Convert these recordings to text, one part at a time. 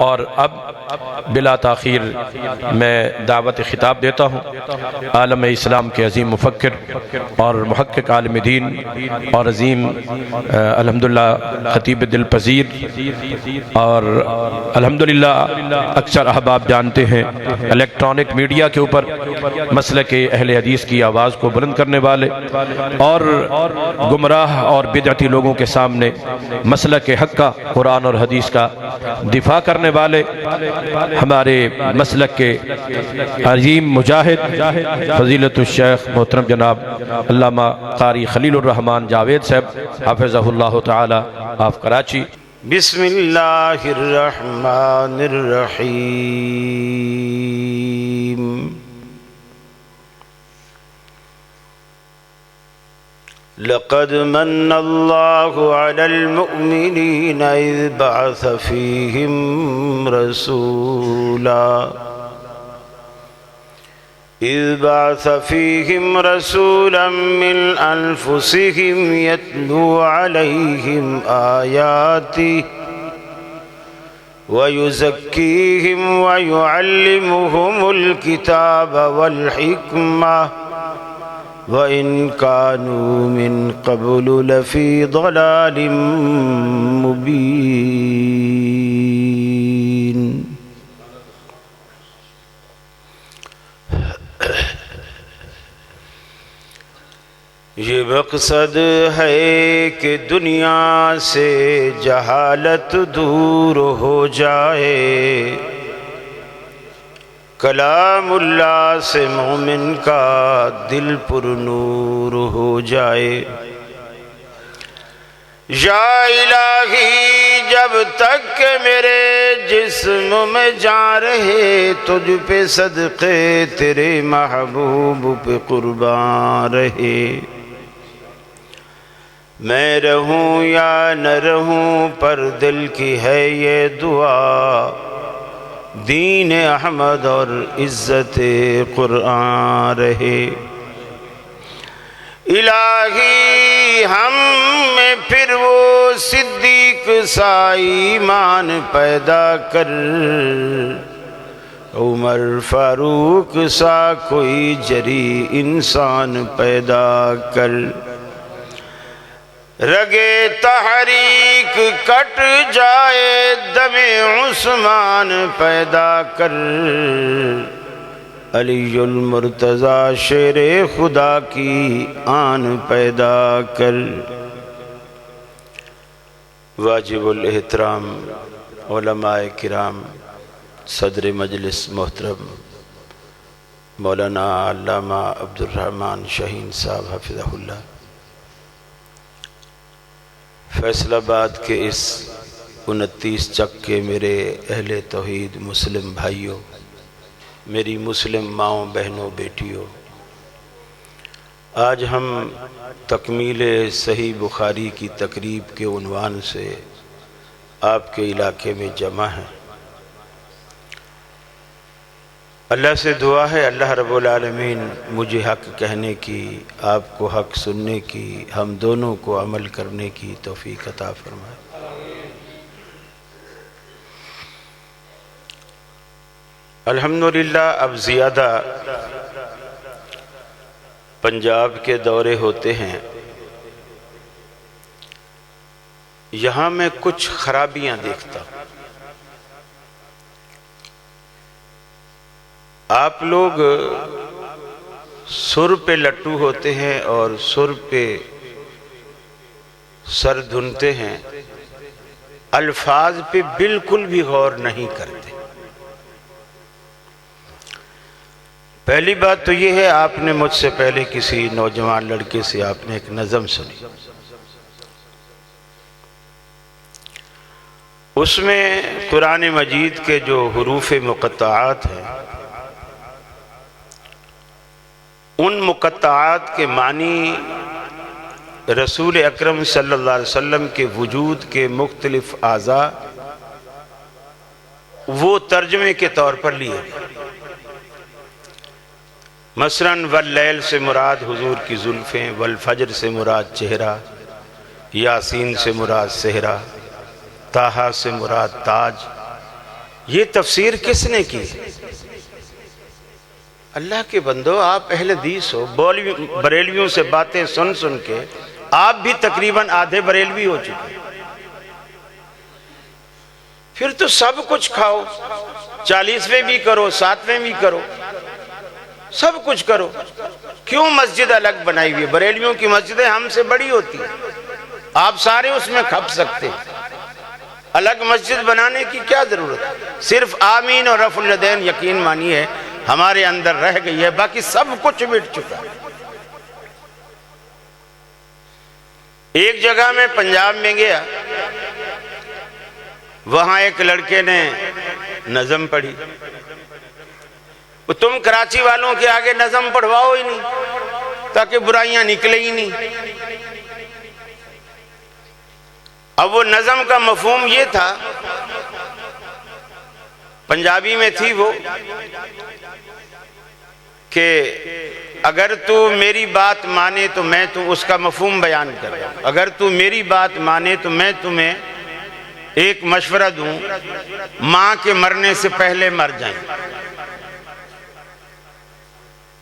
और अब बिला ताख़ीर मैं दावत खिताब देता हूँ आलम इस्लाम के अज़ीम मुफ़क्किर और मुहक्किक आलिम दीन और अज़ीम अल्हम्दुलिल्लाह खतीब दिल पज़ीर और अल्हम्दुलिल्लाह अक्सर अहबाब जानते हैं इलेक्ट्रॉनिक मीडिया के ऊपर मसलक अहले हदीस की आवाज़ को बुलंद करने वाले और गुमराह और बिदअती लोगों के सामने मसलक हक़ का कुरान और हदीस का दिफा करने वाले हमारे मसलक के अज़ीम मुजाहिद फ़ज़ीलतुश शेख मोहतरम जनाब अल्लामा क़ारी खलीलुर रहमान जावेद साहब हाफ़िज़हुल्लाह तआला ऑफ कराची। बिस्मिल्लाहिर रहमानिर रहीम। लक़द मन्नल्लाहु अलल मुअमिनीना इज़ बअस फ़ीहिम रसूलन मिन अनफुसिहिम यत्लू अलैहिम आयातिही व युज़क्कीहिम व युअल्लिमुहुमुल किताब वल हिकमा व इन कानू मिन क़ब्लु लफ़ी ज़लालिम मुबीन। ये मकसद है कि दुनिया से जहालत दूर हो जाए, कलामुल्लाह से मोमिन का दिल पुरनूर हो जाए। या इलाही जब तक के मेरे जिस्म में जान रहे, तुझ पे सदक़े तेरे महबूब पे कुर्बान रहे। मैं रहूं या न रहूं पर दिल की है ये दुआ, दीन अहमद और इज़्ज़त कुरान रहे। इलाही हम में फिर वो सिद्दीक सा ईमान पैदा कर, उमर फारूक सा कोई जरी इंसान पैदा कर। रगे तहरीक कट जाए दमे उस्मान पैदा कर। अलीयुल मुर्तज़ा शेरे खुदा की आन पैदा कर। वाजिबुल एहतराम उलमाए किराम सदर मजलिस मोहतरम मौलाना अल्लामा अब्दुर रहमान शाहीन साहब हफ़िज़हुल्लाह, फैसलाबाद के इस 29 चक के मेरे अहले तौहीद मुस्लिम भाइयों, मेरी मुस्लिम माओं बहनों बेटियों, आज हम तकमीले सही बुखारी की तकरीब के उन्वान से आपके इलाके में जमा हैं। अल्लाह से दुआ है अल्लाह रब्बुल आलमीन मुझे हक़ कहने की, आपको हक़ सुनने की, हम दोनों को अमल करने की तौफ़ीक़ अता फरमाए। अल्हम्दुलिल्लाह अब ज़ियादा पंजाब के दौरे होते हैं, यहाँ मैं कुछ खराबियाँ देखता हूँ। आप लोग सुर पे लट्टू होते हैं और सुर पे सर धुनते हैं, अल्फाज पे बिल्कुल भी गौर नहीं करते। पहली बात तो ये है, आपने मुझसे पहले किसी नौजवान लड़के से आपने एक नज़म सुनी, उसमें कुरान मजीद के जो हुरूफ मुक़त्तआत हैं, उन मुक़त्तआत के मानी रसूल अकरम सल्लल्लाहु अलैहि वसल्लम के वजूद के मुख्तलिफ आज़ा वो तर्जमे के तौर पर लिए। मसलन वल्लैल से मुराद हुजूर की जुल्फ़ें, वल फजर से मुराद चेहरा, यासीन से मुराद सेहरा, ताहा से मुराद ताज, ये तफसीर किसने की? अल्लाह के बंदो, आप अहले हदीस हो, बरेलवियों से बातें सुन सुन के आप भी तकरीबन आधे बरेलवी हो चुके। फिर तो सब कुछ खाओ, 40वें भी करो, 7वें भी करो, सब कुछ करो। क्यों मस्जिद अलग बनाई हुई है? बरेलवियों की मस्जिदें हमसे बड़ी होती है, आप सारे उसमें खप सकते। अलग मस्जिद बनाने की क्या जरूरत है? सिर्फ आमीन और रफुल यदैन यकीन मानिए हमारे अंदर रह गई है, बाकी सब कुछ मिट चुका है। एक जगह में पंजाब में गया, वहां एक लड़के ने नज़म पढ़ी। तुम कराची वालों के आगे नज़म पढ़वाओ ही नहीं, ताकि बुराइयां निकले ही नहीं। अब वो नज़म का मफहूम ये था, पंजाबी में थी वो, कि अगर तू मेरी बात माने तो मैं तो उसका मफहूम बयान कर रहा हूं। अगर तू मेरी बात माने तो मैं तुम्हें एक मशवरा दूं, मां के मरने से पहले मर जाए।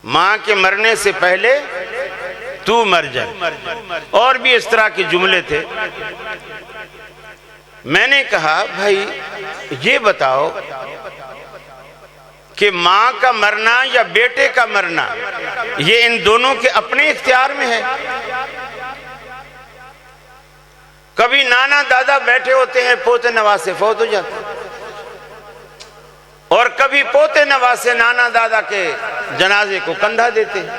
मां के मरने से पहले तू मर जाए। और भी इस तरह के जुमले थे। मैंने कहा भाई ये बताओ कि मां का मरना या बेटे का मरना, ये इन दोनों के अपने इख्तियार में है। कभी नाना दादा बैठे होते हैं, पोते नवासे फौत हो जाते हैं, और कभी पोते नवासे नाना दादा के जनाजे को कंधा देते हैं।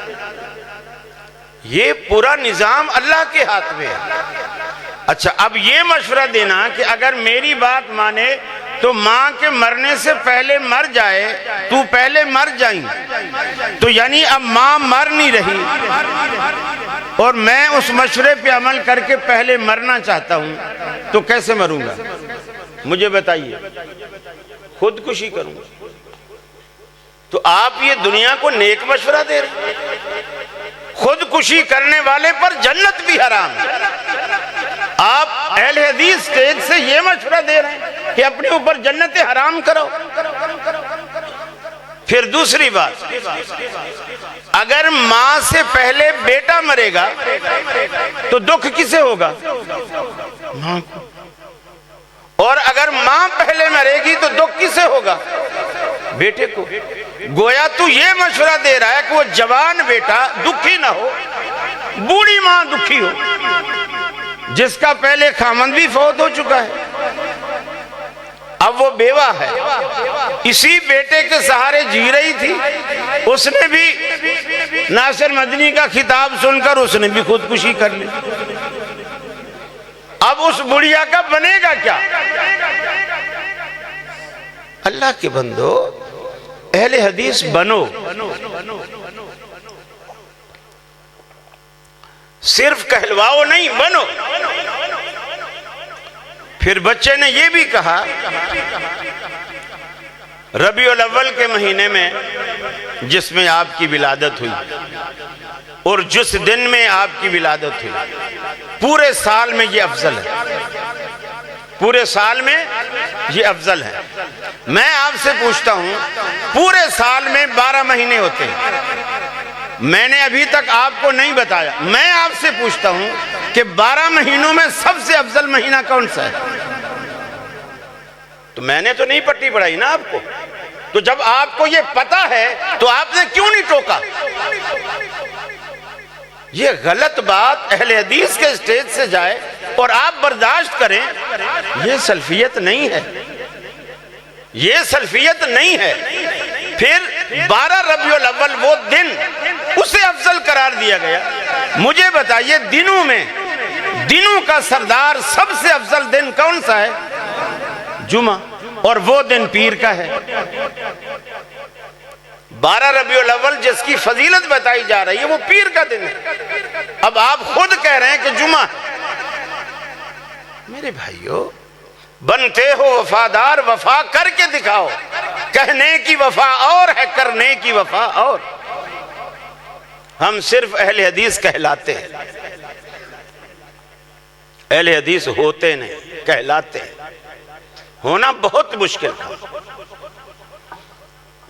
ये पूरा निजाम अल्लाह के हाथ में है। अच्छा, अब ये मशवरा देना कि अगर मेरी बात माने तो मां के मरने से पहले मर जाए, तू पहले मर जाई, तो यानी अब मां मर नहीं रही और मैं उस मशवरे पे अमल करके पहले मरना चाहता हूं, तो कैसे मरूंगा? मुझे बताइए। खुदकुशी करूंगा। तो आप ये दुनिया को नेक मशवरा दे रहे हैं। खुदकुशी करने वाले पर जन्नत भी हराम है। आप अहले हदीस स्टेज से ये मशवरा दे रहे हैं कि अपने ऊपर जन्नत हराम करो। फिर दूसरी बात, अगर मां से पहले बेटा मरेगा तो दुख किसे होगा? मां को। और अगर मां पहले मरेगी तो दुख किसे होगा? बेटे को। गोया तू ये मशवरा दे रहा है कि वो जवान बेटा दुखी ना हो, बूढ़ी मां दुखी हो, जिसका पहले खामंद भी फौत हो चुका है, अब वो बेवा है, इसी बेटे के सहारे जी रही थी। उसने भी नासिर मदनी का खिताब सुनकर उसने भी खुदकुशी कर ली। अब उस बुढ़िया का बनेगा क्या? अल्लाह के बंदो, अहले हदीस बनो। सिर्फ कहलवाओ नहीं, बनो। फिर बच्चे ने यह भी कहा, रबीउल अव्वल के महीने में जिसमें आपकी विलादत हुई और जिस दिन में आपकी विलादत हुई, पूरे साल में ये अफजल है। पूरे साल में ये अफजल है। मैं आपसे पूछता हूं, पूरे साल में 12 महीने होते हैं, मैंने अभी तक आपको नहीं बताया। मैं आपसे पूछता हूं कि 12 महीनों में सबसे अफजल महीना कौन सा है? तो मैंने तो नहीं पट्टी पढ़ाई ना आपको। तो जब आपको ये पता है तो आपने क्यों नहीं टोका? ये गलत बात अहले हदीस के स्टेज से जाए और आप बर्दाश्त करें, ये सल्फियत नहीं है, ये सल्फियत नहीं है। फिर 12 रबीउल अव्वल वो दिन, उसे अफजल करार दिया गया। मुझे बताइए, दिनों में दिनों का सरदार सबसे अफजल दिन कौन सा है? जुमा, और वो दिन पीर का है। 12 रबीउल अव्वल जिसकी फजीलत बताई जा रही है वो पीर का दिन है। अब आप खुद कह रहे हैं कि जुमा। मेरे भाइयों, बनते हो वफादार, वफा करके दिखाओ। कहने की वफा और है, करने की वफा और। हम सिर्फ अहले हदीस कहलाते हैं, अहले हदीस होते नहीं, कहलाते हैं। होना बहुत मुश्किल है।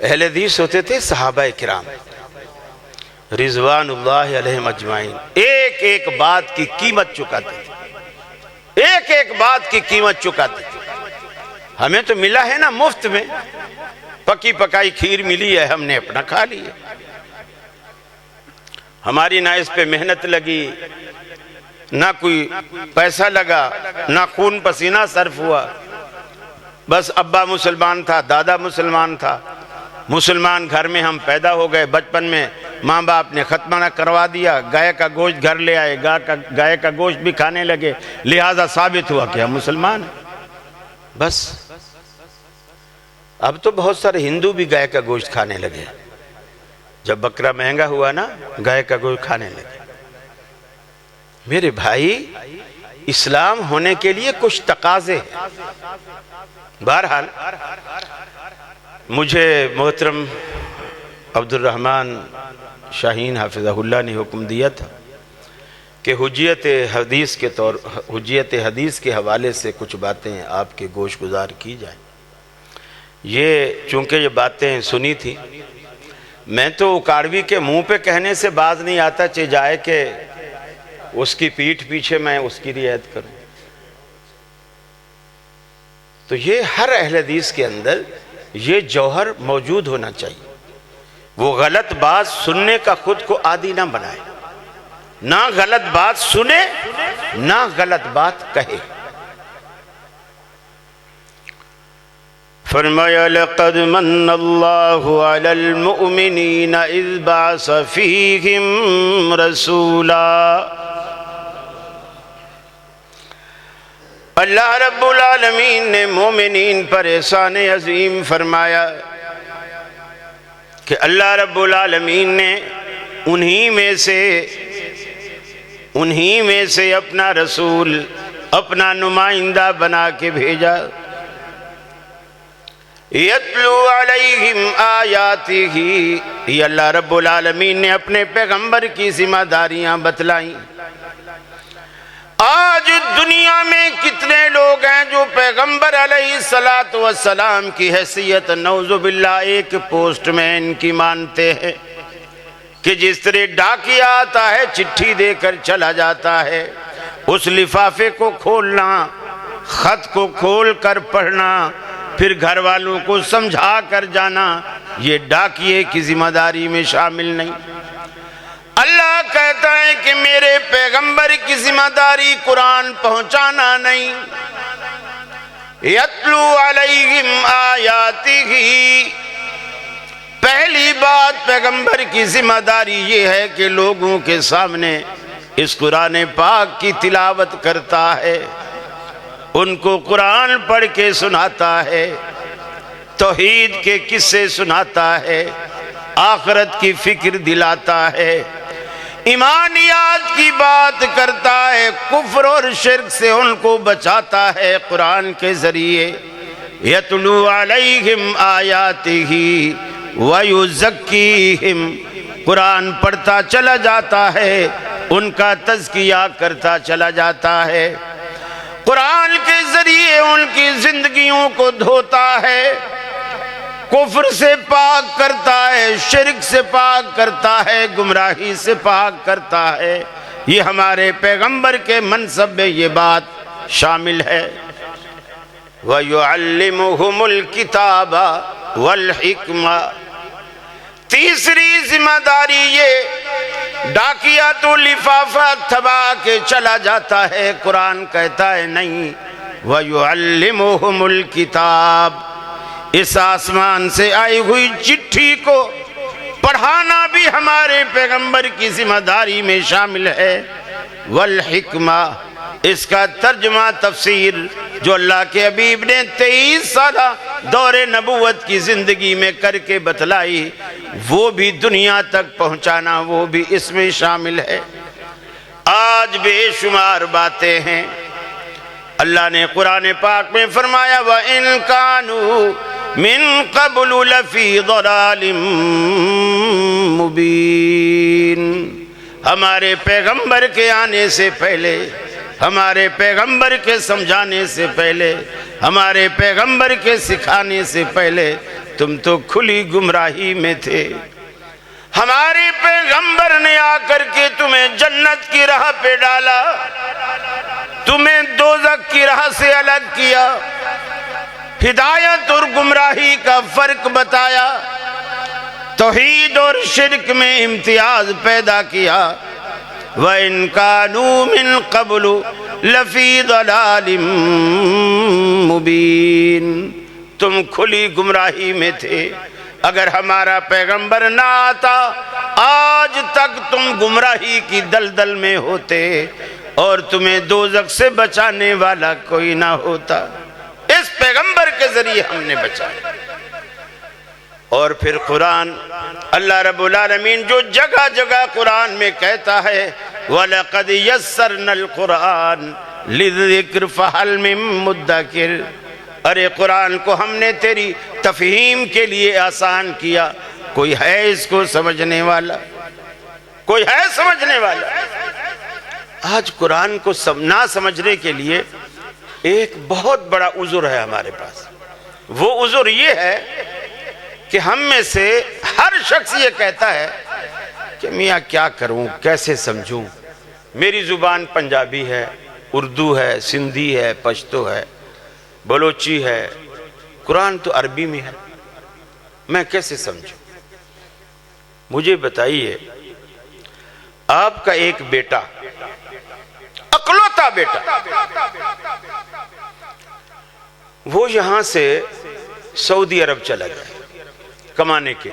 अहले हदीस होते थे सहाबा किराम रिजवानुल्लाह अलैहिम अजमाइन, एक एक बात की कीमत चुकाते थे, एक एक बात की कीमत चुकाते थे। हमें तो मिला है ना मुफ्त में, पकी पकाई खीर मिली है, हमने अपना खा लिया। हमारी ना इस पे मेहनत लगी, ना कोई पैसा लगा, ना खून पसीना सर्फ हुआ। बस अब्बा मुसलमान था, दादा मुसलमान था, मुसलमान घर में हम पैदा हो गए। बचपन में माँ बाप ने खत्मा करवा दिया, गाय का गोश्त घर ले आए, गाय का गोश्त भी खाने लगे, लिहाजा साबित हुआ कि हम मुसलमान हैं। बस अब तो बहुत सारे हिंदू भी गाय का गोश्त खाने लगे। जब बकरा महंगा हुआ ना, गाय का गोश्त खाने लगे। मेरे भाई, इस्लाम होने के लिए कुछ तकाजे हैं। बहरहाल मुझे मोहतरम अब्दुल रहमान शाहीन हाफिज़हुल्लाह ने हुक्म दिया था कि हुज्जियत हदीस के हवाले से कुछ बातें आपके गोश गुजार की जाए। ये चूँकि ये बातें सुनी थी, मैं तो उकाड़वी के मुंह पे कहने से बाज नहीं आता, चे जाए कि उसकी पीठ पीछे मैं उसकी रियायत करूं। तो ये हर अहले हदीस के अंदर ये जौहर मौजूद होना चाहिए। वो गलत बात सुनने का खुद को आदी ना बनाए, ना गलत बात सुने, ना गलत बात कहे। फरमाया लक़द मन्नल्लाहु अलल मुअमिनीना इज़ बअस फ़ीहिम रसूला। अल्लाह रब्बुल आलमीन ने मोमिनीन पर एहसान अजीम फरमाया कि अल्लाह रब्बुल आलमीन ने उन्हीं में से अपना रसूल, अपना नुमाइंदा बना के भेजा। यत्लू अलैहिम आयातिही, ये अल्लाह रब्बुल आलमीन ने अपने पैगंबर की जिम्मेदारियां बतलाई। आज दुनिया में कितने लोग हैं जो पैगंबर अलैहिस्सलातु वस्सलाम की हैसियत नौजुबिल्लाह एक पोस्टमैन की मानते हैं कि जिस तरह डाकिया आता है, चिट्ठी देकर चला जाता है, उस लिफाफे को खोलना, खत को खोल कर पढ़ना, फिर घर वालों को समझा कर जाना, ये डाकिए की जिम्मेदारी में शामिल नहीं। अल्लाह कहता है कि मेरे पैगंबर की जिम्मेदारी कुरान पहुंचाना नहीं। यत्लू अलैहिम आयातिही, पहली बात पैगंबर की जिम्मेदारी ये है कि लोगों के सामने इस कुरान पाक की तिलावत करता है, उनको कुरान पढ़ के सुनाता है, तौहीद के किस्से सुनाता है, आखिरत की फिक्र दिलाता है, ईमानियात की बात करता है, कुफ्र और शिर्क से उनको बचाता है कुरान के जरिए। यतलू अलैहिम आयातिही व युज़क्कीहिम, कुरान पढ़ता चला जाता है, उनका तज़किया करता चला जाता है, कुरान के जरिए उनकी जिंदगियों को धोता है, कुफ्र से पाक करता है, शिर्क से पाक करता है, गुमराही से पाक करता है। ये हमारे पैगंबर के मनसब में ये बात शामिल है। व युअल्लिमुहुमुल किताबा वल हिक्मा, तीसरी जिम्मेदारी ये, डाकिया तो लिफाफा थमा के चला जाता है, कुरान कहता है नहीं। व युअल्लिमुहुमुल किताब, इस आसमान से आई हुई चिट्ठी को पढ़ाना भी हमारे पैगंबर की जिम्मेदारी में शामिल है। वल हिक्मा, इसका तर्जुमा तफसीर जो अल्लाह के हबीब ने 23 साल दौरे नबूवत की जिंदगी में करके बतलाई, वो भी दुनिया तक पहुंचाना, वो भी इसमें शामिल है। आज बेशुमार बातें हैं। अल्लाह ने कुरान पाक में फरमाया व इन कानू मिन क़ब्लु लफ़ी ज़लालिम मुबीन, हमारे पैगंबर के आने से पहले हमारे पैगंबर के समझाने से पहले, हमारे पैगंबर के सिखाने से पहले तुम तो खुली गुमराही में थे। हमारे पैगंबर ने आकर के तुम्हें जन्नत की राह पे डाला, तुम्हें दोज़ख की राह से अलग किया, हिदायत और गुमराही का फर्क बताया, तौहीद और शिर्क में इम्तियाज पैदा किया। व इन कानू मिन क़ब्लु लफ़ी दलालिम मुबीन, तुम खुली गुमराही में थे। अगर हमारा पैगंबर ना आता आज तक तुम गुमराही की दलदल में होते और तुम्हें दोज़ख से बचाने वाला कोई ना होता। इस पैगंबर के जरिए हमने बचाया। और फिर कुरान, अल्लाह रब्बुल आलमीन जो जगह जगह कुरान में कहता है वलक़द यस्सरनल कुरान लिज़िक्र फ़हल मिन मुद्दकिर, अरे कुरान को हमने तेरी तफ़हीम के लिए आसान किया, कोई है इसको समझने वाला? कोई है समझने वाला? आज कुरान को ना समझने के लिए एक बहुत बड़ा उज़ुर है हमारे पास। वो उज़ुर ये है कि हम में से हर शख्स ये कहता है कि मियाँ क्या करूं, कैसे समझूं, मेरी ज़ुबान पंजाबी है, उर्दू है, सिंधी है, पश्तो है, बलोची है, कुरान तो अरबी में है, मैं कैसे समझूं? मुझे बताइए, आपका एक बेटा, अकलौता बेटा, वो यहां से सऊदी अरब चला गया कमाने के,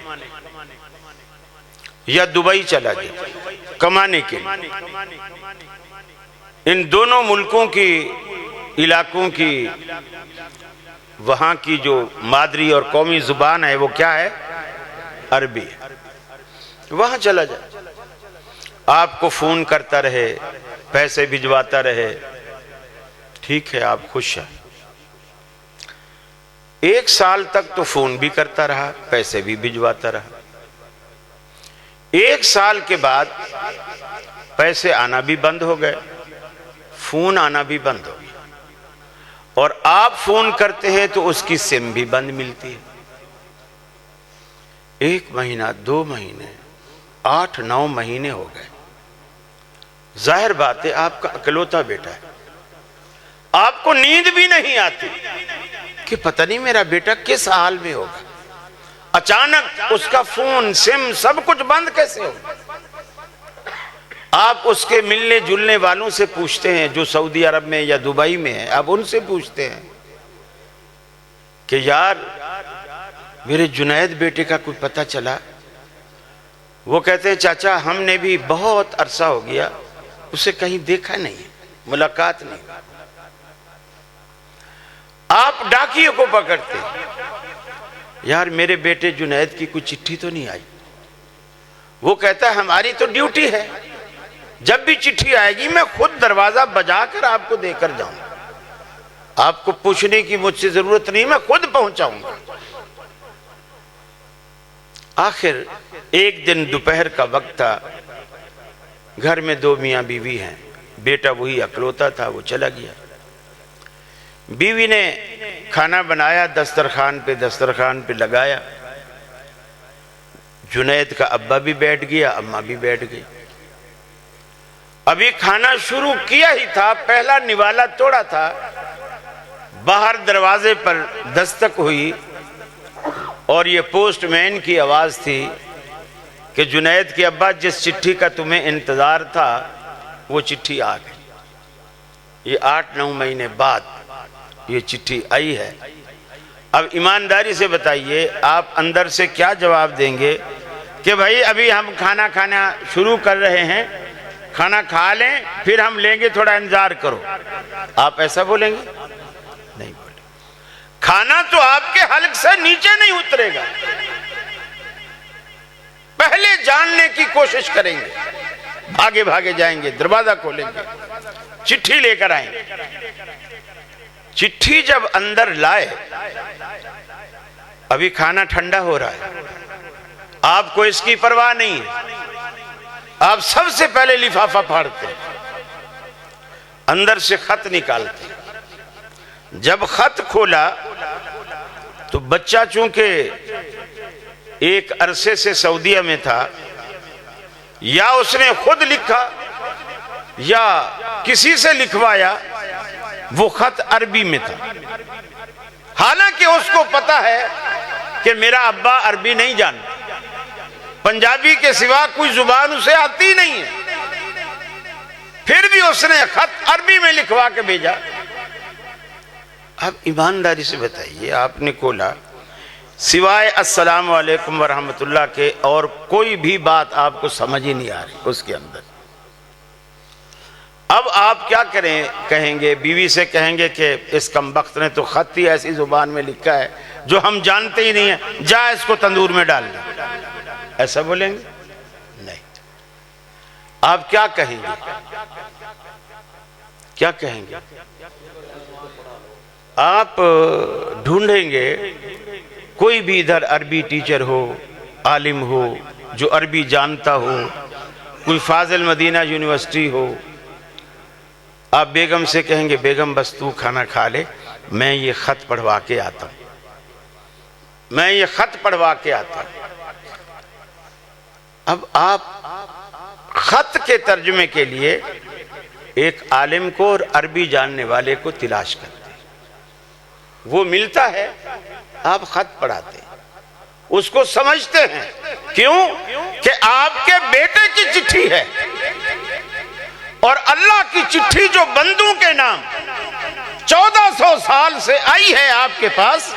या दुबई चला गया कमाने के। इन दोनों मुल्कों की, इलाकों की, वहां की जो मादरी और कौमी जुबान है वो क्या है? अरबी है। वहां चला जाए, आपको फोन करता रहे, पैसे भिजवाता रहे, ठीक है, आप खुश हैं। 1 साल तक तो फोन भी करता रहा, पैसे भी भिजवाता रहा। 1 साल के बाद पैसे आना भी बंद हो गए, फोन आना भी बंद हो गया, और आप फोन करते हैं तो उसकी सिम भी बंद मिलती है। 1 महीना, 2 महीने, 8-9 महीने हो गए। जाहिर बात है आपका अकलौता बेटा है, आपको नींद भी नहीं आती कि पता नहीं मेरा बेटा किस हाल में होगा। अचानक उसका फोन, सिम, सब कुछ बंद कैसे होगा? आप उसके मिलने जुलने वालों से पूछते हैं जो सऊदी अरब में या दुबई में है, आप उनसे पूछते हैं कि यार मेरे जुनैद बेटे का कोई पता चला? वो कहते हैं चाचा हमने भी बहुत अरसा हो गया उसे कहीं देखा नहीं, मुलाकात नहीं। आप डाकियों को पकड़ते, यार मेरे बेटे जुनैद की कोई चिट्ठी तो नहीं आई। वो कहता है हमारी तो ड्यूटी है, जब भी चिट्ठी आएगी मैं खुद दरवाजा बजाकर आपको देकर जाऊंगा, आपको पूछने की मुझसे जरूरत नहीं, मैं खुद पहुंचाऊंगा। आखिर एक दिन दोपहर का वक्त था, घर में 2 मियाँ बीवी हैं, बेटा वही अकलौता था, वो चला गया। बीवी ने खाना बनाया, दस्तरखान पे लगाया। जुनैद का अब्बा भी बैठ गया, अम्मा भी बैठ गई। अभी खाना शुरू किया ही था, पहला निवाला तोड़ा था, बाहर दरवाजे पर दस्तक हुई और ये पोस्टमैन की आवाज थी कि जुनैद के अब्बा जिस चिट्ठी का तुम्हें इंतजार था वो चिट्ठी आ गई। ये 8-9 महीने बाद ये चिट्ठी आई है। अब ईमानदारी से बताइए आप अंदर से क्या जवाब देंगे कि भाई अभी हम खाना खाना शुरू कर रहे हैं, खाना खा लें फिर हम लेंगे, थोड़ा इंतजार करो। आप ऐसा बोलेंगे? नहीं बोले। खाना तो आपके हल्क से नीचे नहीं उतरेगा, पहले जानने की कोशिश करेंगे, भागे भागे जाएंगे, दरवाजा खोलेंगे, चिट्ठी लेकर आएंगे। चिट्ठी जब अंदर लाए, अभी खाना ठंडा हो रहा है, आपको इसकी परवाह नहीं है, आप सबसे पहले लिफाफा फाड़ते हैं, अंदर से खत निकालते। जब खत खोला तो बच्चा चूंकि एक अरसे से सऊदीया में था, या उसने खुद लिखा या किसी से लिखवाया, वो खत अरबी में था। हालांकि उसको पता है कि मेरा अब्बा अरबी नहीं जानता, पंजाबी के सिवा कोई जुबान उसे आती नहीं है, फिर भी उसने खत अरबी में लिखवा के भेजा। अब ईमानदारी से बताइए, आपने खोला, सिवाय अस्सलाम वालेकुम व रहमतुल्लाह के और कोई भी बात आपको समझ ही नहीं आ रही उसके अंदर। अब आप क्या करें? कहेंगे, बीवी से कहेंगे कि इस कमबख्त ने तो खत ही ऐसी जुबान में लिखा है जो हम जानते ही नहीं है, जा इसको तंदूर में डाल दे, ऐसा बोलेंगे? नहीं। आप क्या कहेंगे? क्या कहेंगे? आप ढूंढेंगे कोई भी इधर अरबी टीचर हो, आलिम हो, जो अरबी जानता हो, कोई फाजिल मदीना यूनिवर्सिटी हो। आप बेगम से कहेंगे, बेगम बस तू खाना खा ले, मैं ये खत पढ़वा के आता हूं, मैं ये खत पढ़वा के आता हूं। अब आप खत के तर्जुमे के लिए एक आलिम को और अरबी जानने वाले को तलाश करते, वो मिलता है, आप खत पढ़ाते, उसको समझते हैं। क्यों? कि आपके बेटे की चिट्ठी है और अल्लाह की चिट्ठी जो बंदों के नाम 1400 साल से आई है आपके पास,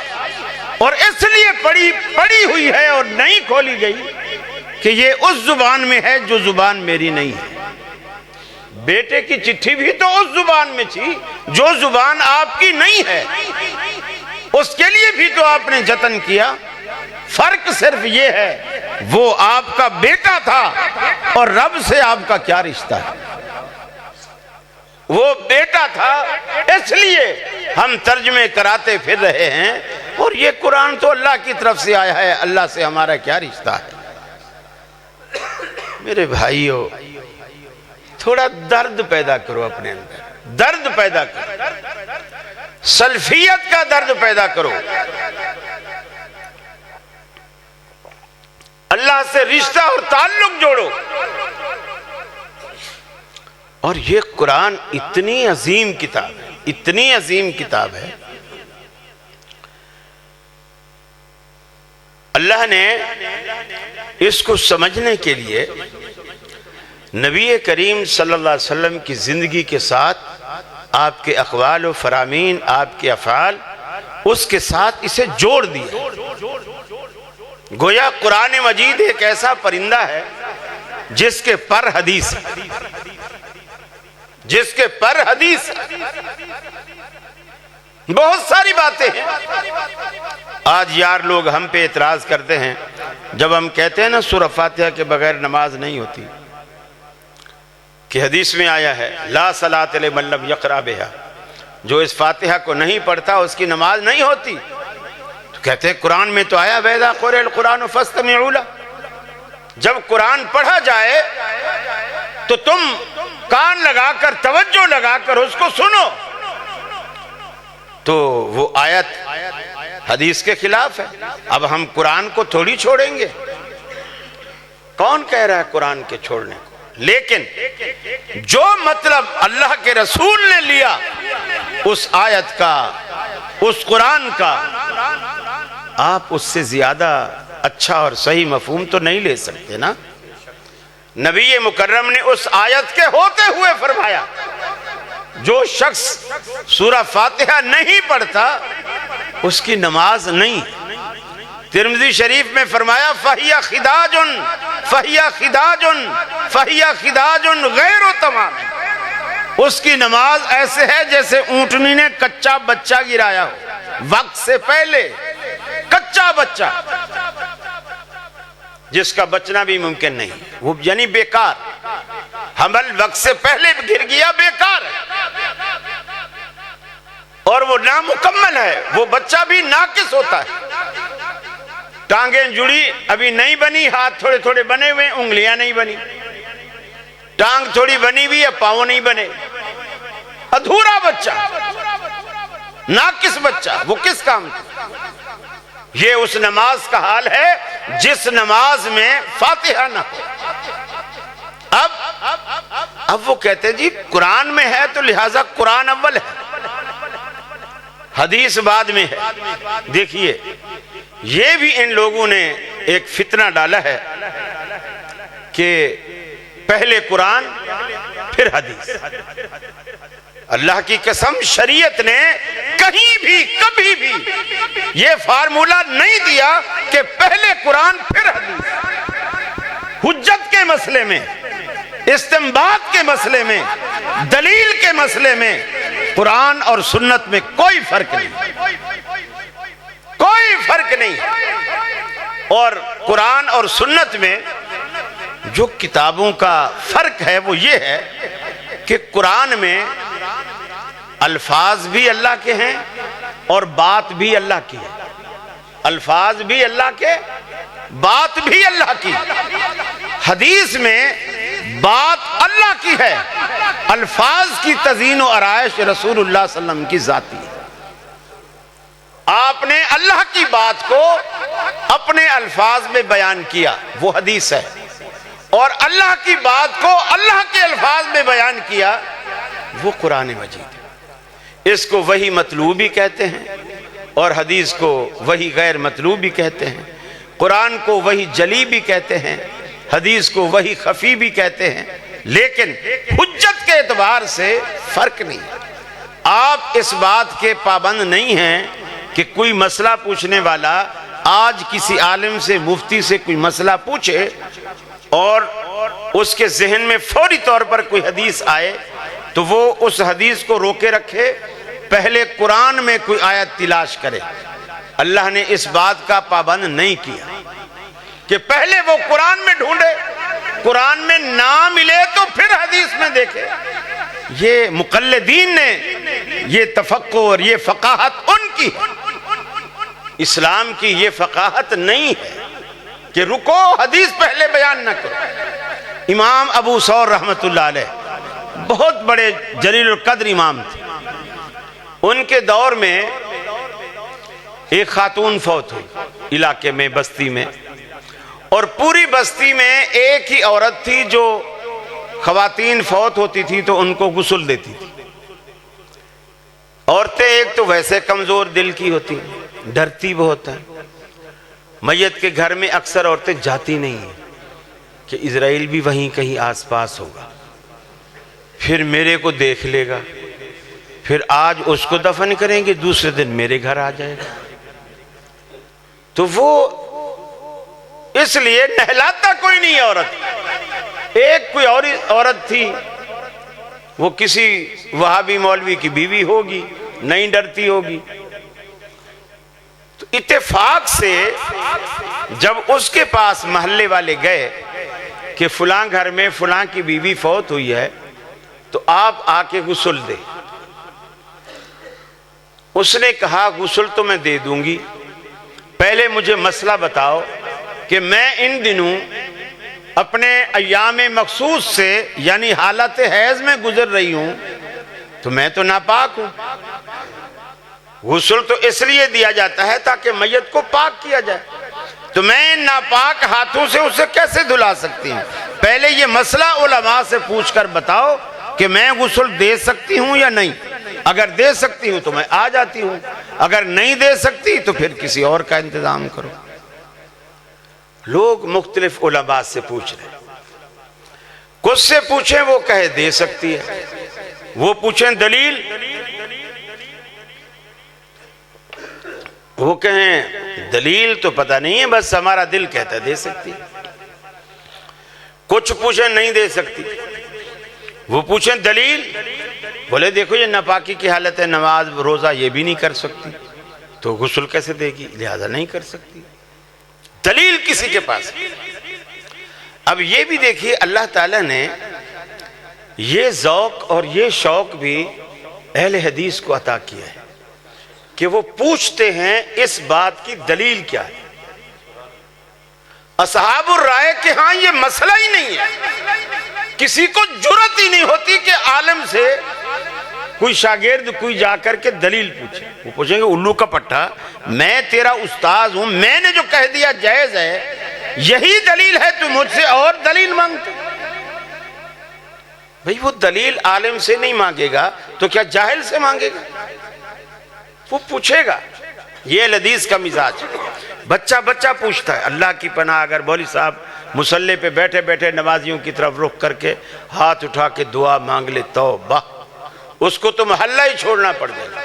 और इसलिए पड़ी हुई है और नहीं खोली गई कि ये उस जुबान में है जो जुबान मेरी नहीं है। बेटे की चिट्ठी भी तो उस जुबान में थी जो जुबान आपकी नहीं है, उसके लिए भी तो आपने जतन किया। फर्क सिर्फ ये है, वो आपका बेटा था और रब से आपका क्या रिश्ता है। वो बेटा था, इसलिए हम तर्जुमे कराते फिर रहे हैं, और ये कुरान तो अल्लाह की तरफ से आया है, अल्लाह से हमारा क्या रिश्ता है। मेरे भाइयों, थोड़ा दर्द पैदा करो अपने अंदर, दर्द पैदा करो, सल्फियत का दर्द पैदा करो, अल्लाह से रिश्ता और ताल्लुक जोड़ो। और ये कुरान इतनी अजीम किताब है, इतनी अजीम किताब है, अल्लाह ने इसको समझने के लिए नबी करीम सल्लल्लाहु अलैहि वसल्लम की जिंदगी के साथ आपके अक़वाल और फरामीन, आपके अफ़आल, उसके साथ इसे जोड़ दिया। गोया कुरान मजीद एक ऐसा परिंदा है जिसके पर हदीस है, जिसके पर हदीस है। बहुत सारी बातें हैं। आज यार लोग हम पे एतराज करते हैं जब हम कहते हैं ना सूरह फातिहा के बगैर नमाज नहीं होती, कि हदीस में आया है ला सलात लिमन लम यक़रा बिहा, जो इस फातिहा को नहीं पढ़ता उसकी नमाज नहीं होती। तो कहते हैं कुरान में तो आया वैदा क़ुरिअल कुरान फस्तमिऊ लह, जब कुरान पढ़ा जाए तो तुम कान लगाकर, तवज्जो लगाकर उसको सुनो। तो वो आयत हदीस के खिलाफ है। अब हम कुरान को थोड़ी छोड़ेंगे, कौन कह रहा है कुरान के छोड़ने को? लेकिन जो मतलब अल्लाह के रसूल ने लिया उस आयत का, उस कुरान का, आप उससे ज्यादा अच्छा और सही मफहूम तो नहीं ले सकते ना। नबी मुकर्रम ने उस आयत के होते हुए फरमाया, जो शख्स सूरह फातिहा नहीं पढ़ता उसकी नमाज नहीं। तिरमिज़ी शरीफ में फरमाया फहिया खिदाजुन फहिया खिदाजुन फहिया खिदाजुन गैर तमाम, उसकी नमाज ऐसे है जैसे ऊंटनी ने कच्चा बच्चा गिराया हो, वक्त से पहले कच्चा बच्चा जिसका बचना भी मुमकिन नहीं, वो यानी बेकार। हमल वक्त से पहले गिर गया, बेकार है, और वो नामुकम्मल है, वो बच्चा भी नाकिस होता है। टांगें जुड़ी अभी नहीं बनी, हाथ थोड़े थोड़े बने हुए, उंगलियां नहीं बनी, टांग थोड़ी बनी हुई है, पांव नहीं बने, अधूरा बच्चा, नाकिस बच्चा, वो किस काम का? ये उस नमाज का हाल है जिस नमाज में फातिहा ना हो। अब वो कहते हैं जी कुरान में है तो लिहाजा कुरान अव्वल है, हदीस बाद में है। देखिए ये भी इन लोगों ने एक फितना डाला है कि पहले कुरान फिर हदीस। अल्लाह की कसम, शरीयत ने कहीं भी कभी भी ये फार्मूला नहीं दिया कि पहले कुरान फिर हदीस। हुज्जत के मसले में, इस्तिंबात के मसले में, दलील के मसले में कुरान और सुन्नत में कोई फर्क नहीं, कोई फर्क नहीं। और कुरान और सुन्नत में जो किताबों का फर्क है वो ये है कि कुरान में अल्फाज भी अल्लाह के हैं और बात भी अल्लाह की है। अल्फाज भी अल्लाह के, बात भी अल्लाह की। हदीस में बात अल्लाह की है, अल्फाज की तज़ीन व आराइश रसूलुल्लाह सल्लल्लाहु अलैहि वसल्लम की जाती है। आपने अल्लाह की बात को अपने अल्फाज में बयान किया, वो हदीस है, और अल्लाह की बात को अल्लाह के अल्फाज में बयान किया, वो कुरान मजीद है। इसको वही मतलूबी कहते हैं और हदीस को वही गैर मतलूबी कहते हैं। कुरान को वही जली भी कहते हैं, हदीस को वही खफी भी कहते हैं, लेकिन हुज्जत के एतबार से फर्क नहीं है। आप इस बात के पाबंद नहीं हैं कि कोई मसला पूछने वाला आज किसी आलिम से, मुफ्ती से कोई मसला पूछे और उसके जहन में फौरी तौर पर कोई हदीस आए तो वो उस हदीस को रोके रखे, पहले कुरान में कोई आयत तलाश करे। अल्लाह ने इस बात का पाबंद नहीं किया कि पहले वो कुरान में ढूंढे, कुरान में ना मिले तो फिर हदीस में देखे। ये मुक़ल्लिदीन ने ये तफक्कुर, ये फ़क़ाहत उनकी है, इस्लाम की ये फ़क़ाहत नहीं है कि रुको हदीस पहले बयान न करो। इमाम अबू सौर रहमतुल्लाह अलैह बहुत बड़े जलील कद्र इमाम थे। उनके दौर में एक खातून फौत हुई इलाके में, बस्ती में, और पूरी बस्ती में एक ही औरत थी जो खवातीन फौत होती थी तो उनको गुस्ल देती थी। औरतें एक तो वैसे कमजोर दिल की होती, डरती बहुत है। मैयत के घर में अक्सर औरतें जाती नहीं है कि इजराइल भी वहीं कहीं आसपास होगा, फिर मेरे को देख लेगा, फिर आज उसको दफन करेंगे, दूसरे दिन मेरे घर आ जाएगा। तो वो इसलिए नहलाता कोई नहीं है औरत। एक कोई और औरत थी, वो किसी वहाबी मौलवी की बीवी होगी, नहीं डरती होगी। तो इत्तेफाक से जब उसके पास मोहल्ले वाले गए कि फलां घर में फलां की बीवी फौत हुई है तो आप आके गुस्ल दे। उसने कहा गुस्ल तो मैं दे दूंगी, पहले मुझे मसला बताओ कि मैं इन दिनों अपने अय्याम मखसूस से यानी हालत हैज में गुजर रही हूं, तो मैं तो नापाक हूं। गुस्ल तो इसलिए दिया जाता है ताकि मैयत को पाक किया जाए, तो मैं इन नापाक हाथों से उसे कैसे धुला सकती हूं? पहले ये मसला उलमा से पूछकर बताओ कि मैं गुस्ल दे सकती हूं या नहीं। अगर दे सकती हूं तो मैं आ जाती हूं, अगर नहीं दे सकती तो फिर किसी और का इंतजाम करो। लोग मुख्तलिफ उलमा से पूछ रहे, कुछ से पूछे वो कहे दे सकती है, वो पूछें दलील, वो कहें दलील तो पता नहीं है, बस हमारा दिल कहता है दे सकती है। कुछ पूछे नहीं दे सकती, वो पूछें दलील, बोले देखो ये नापाकी की हालत है, नमाज रोजा ये भी नहीं कर सकती, तो गुस्ल कैसे देगी, लिहाजा नहीं कर सकती। दलील किसी के पास। अब ये भी देखिए अल्लाह ताला ने ये ज़ौक़ और ये शौक़ भी अहले हदीस को अता किया है कि वो पूछते हैं इस बात की दलील क्या है। असहाबुर राय के यहां ये मसला ही नहीं है, किसी को जुर्रत ही नहीं होती कि आलिम से कोई शागिर्द कोई जाकर के दलील पूछे, वो पूछेंगे उल्लू का पट्टा, मैं तेरा उस्ताद हूं, मैंने जो कह दिया जायज है यही दलील है, तू मुझसे और दलील मांगते। भाई वो दलील आलिम से नहीं मांगेगा तो क्या जाहिल से मांगेगा? वो पूछेगा। ये हदीस का मिजाज, बच्चा बच्चा पूछता है। अल्लाह की पनाह, अगर मौलवी साहब मुसल्ले पे बैठे बैठे नमाजियों की तरफ रुख करके हाथ उठा के दुआ मांग ले, तौबा, उसको तो मोहल्ला ही छोड़ना पड़ जाएगा।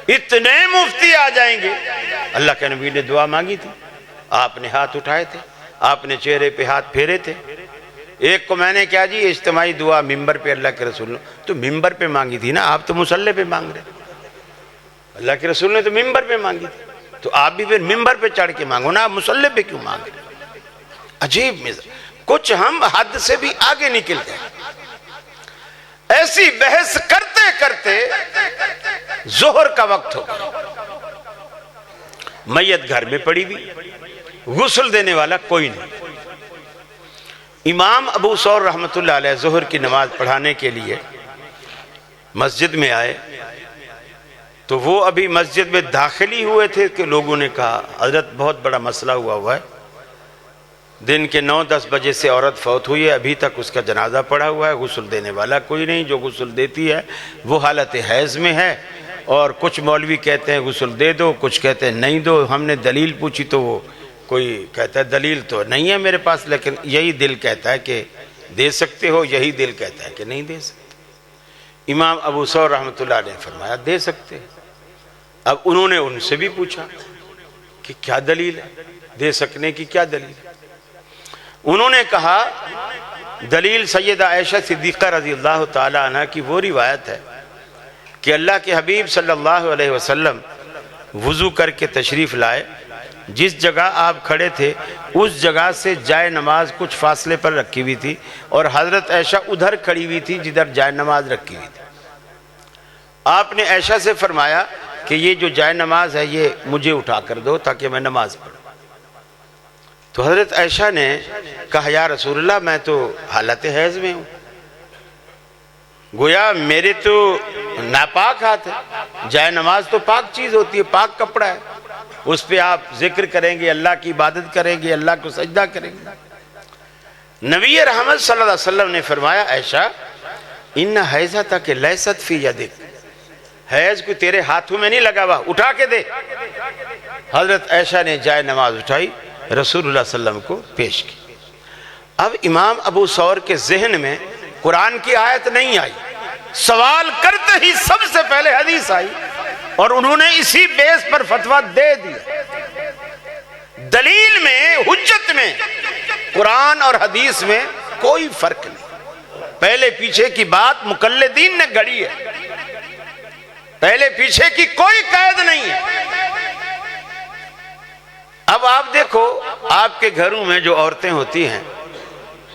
इतने मुफ्ती आ जाएंगे। अल्लाह के नबी ने दुआ मांगी थी, आपने हाथ उठाए थे, आपने चेहरे पे हाथ फेरे थे। एक को मैंने क्या जी इज्तिमाई दुआ मिंबर पे अल्लाह के रसूल ने, तो मिंबर पे मांगी थी ना, आप तो मुसल्ले पे मांग रहे। अल्लाह के रसूल ने तो मिंबर पे मांगी थी, तो आप भी फिर मिंबर पे चढ़ के मांगो ना, आप मुसल्ले पे क्यों मांग रहे? अजीब मिजाज। कुछ हम हद से भी आगे निकल गए। ऐसी बहस करते करते जोहर का वक्त हो गया। मैयत घर में पड़ी हुई, गुस्ल देने वाला कोई नहीं। इमाम अबू सौर रहमतुल्लाह अलैह जोहर की नमाज पढ़ाने के लिए मस्जिद में आए, तो वो अभी मस्जिद में दाखिल ही हुए थे कि लोगों ने कहा, हजरत बहुत बड़ा मसला हुआ है, दिन के 9-10 बजे से औरत फौत हुई है, अभी तक उसका जनाजा पड़ा हुआ है, गुस्ल देने वाला कोई नहीं, जो गुस्ल देती है वो हालत हैज़ में है, और कुछ मौलवी कहते हैं गुस्ल दे दो, कुछ कहते हैं नहीं दो। हमने दलील पूछी तो वो कोई कहता है दलील तो नहीं है मेरे पास, लेकिन यही दिल कहता है कि दे सकते हो, यही दिल कहता है कि नहीं दे सकते। इमाम अबू सौर रहमतुल्लाह ने फरमाया दे सकते हैं। अब उन्होंने उनसे भी पूछा कि क्या दलील है, दे सकने की क्या दलील है? उन्होंने कहा दलील सैयदा आयशा सिद्दीक़ा रज़ियल्लाहु ताला अन्हा की वो रिवायत है कि अल्लाह के हबीब सल्लल्लाहु अलैहि वसल्लम वुज़ू करके तशरीफ़ लाए, जिस जगह आप खड़े थे उस जगह से जाए नमाज कुछ फासले पर रखी हुई थी, और हज़रत आयशा उधर खड़ी हुई थी जिधर जाए नमाज रखी हुई थी। आपने आयशा से फरमाया कि ये जो जाए नमाज है ये मुझे उठा कर दो ताकि मैं नमाज पढ़ूं। तो हज़रत आयशा ने कहा या रसूलल्लाह, मैं तो हालत हैज़ में हूँ, गोया मेरे तो नापाक हाथ है, जाए नमाज तो पाक चीज़ होती है, पाक कपड़ा है, उस पे आप जिक्र करेंगे, अल्लाह की इबादत करेंगे, अल्लाह को सजदा करेंगे। नबी रहमत सल्लल्लाहु अलैहि वसल्लम ने फरमाया आयशा इन्ना हैज़ा तक लैसत फी यदिक, हैज़ को तेरे हाथों में नहीं लगा हुआ, उठा के दे। हज़रत आयशा ने जाए नमाज उठाई, रसूलुल्लाह सल्लल्लाहु अलैहि वसल्लम को पेश की। अब इमाम अबू सौर के जहन में कुरान की आयत नहीं आई, सवाल करते ही सबसे पहले हदीस आई, और उन्होंने इसी बेस पर फतवा दे दिया। दलील में, हुज्जत में कुरान और हदीस में कोई फर्क नहीं। पहले पीछे की बात मुकल्लिदीन ने गढ़ी है, पहले पीछे की कोई कैद नहीं है। अब आप देखो, आपके घरों में जो औरतें होती हैं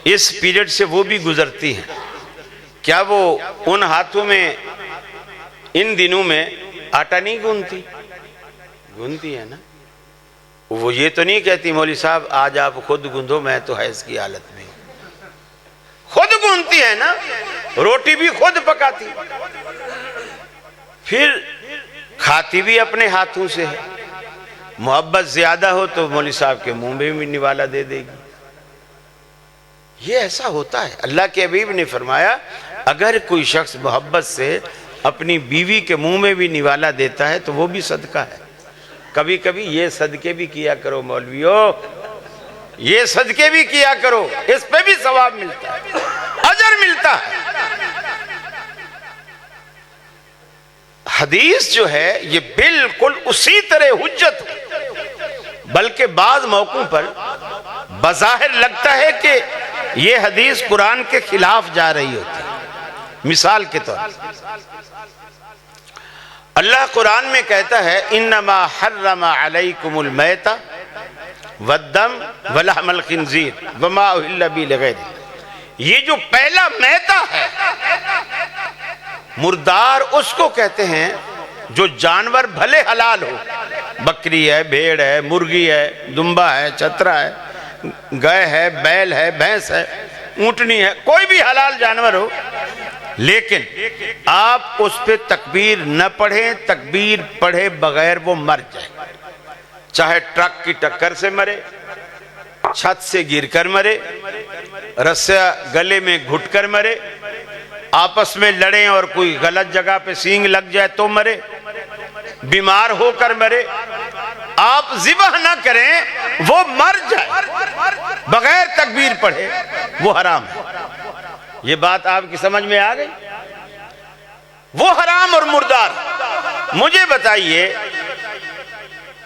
इस पीरियड से वो भी गुजरती हैं, क्या वो उन हाथों में इन दिनों में आटा नहीं गूंथती है ना? वो ये तो नहीं कहती मौलवी साहब आज आप खुद गूंदो, मैं तो हैज़ की हालत में हूं। खुद गूंथती है ना, रोटी भी खुद पकाती, फिर खाती भी अपने हाथों से है। मोहब्बत ज्यादा हो तो मौलवी साहब के मुंह में भी निवाला दे देगी। ये ऐसा होता है। अल्लाह के हबीब ने फरमाया अगर कोई शख्स मोहब्बत से अपनी बीवी के मुंह में भी निवाला देता है तो वो भी सदका है। कभी कभी ये सदके भी किया करो मौलवियों, ये सदके भी किया करो, इस पे भी सवाब मिलता है, अजर मिलता है। हदीस जो है ये बिल्कुल उसी तरह हुज्जत है, बल्कि बाज मौकों पर बज़ाहिर लगता है कि ये हदीस कुरान के खिलाफ जा रही होती है। मिसाल के तौर अल्लाह कुरान में कहता है इन्नमा हर्रमा अलैकुमुल मैता वद्दम वलहमल खिंजीर वमा उहिल्ला बिही लिगैरिल्लाह। ये जो पहला मैता है, मुर्दार उसको कहते हैं जो जानवर भले हलाल हो, बकरी है, भेड़ है, मुर्गी है, दुम्बा है, छतरा है, गाय है, बैल है, भैंस है, ऊंटनी है, कोई भी हलाल जानवर हो लेकिन आप उस पे तकबीर न पढ़ें, तकबीर पढ़े बगैर वो मर जाए, चाहे ट्रक की टक्कर से मरे, छत से गिरकर मरे, रस्सा गले में घुटकर मरे, आपस में लड़ें और कोई गलत जगह पे सींग लग जाए तो मरे, बीमार होकर मरे, आप ज़िबह ना करें, वो मर जाए बगैर तकबीर पढ़े, वो हराम है। ये बात आपकी समझ में आ गई? वो हराम और मुर्दार। मुझे बताइए,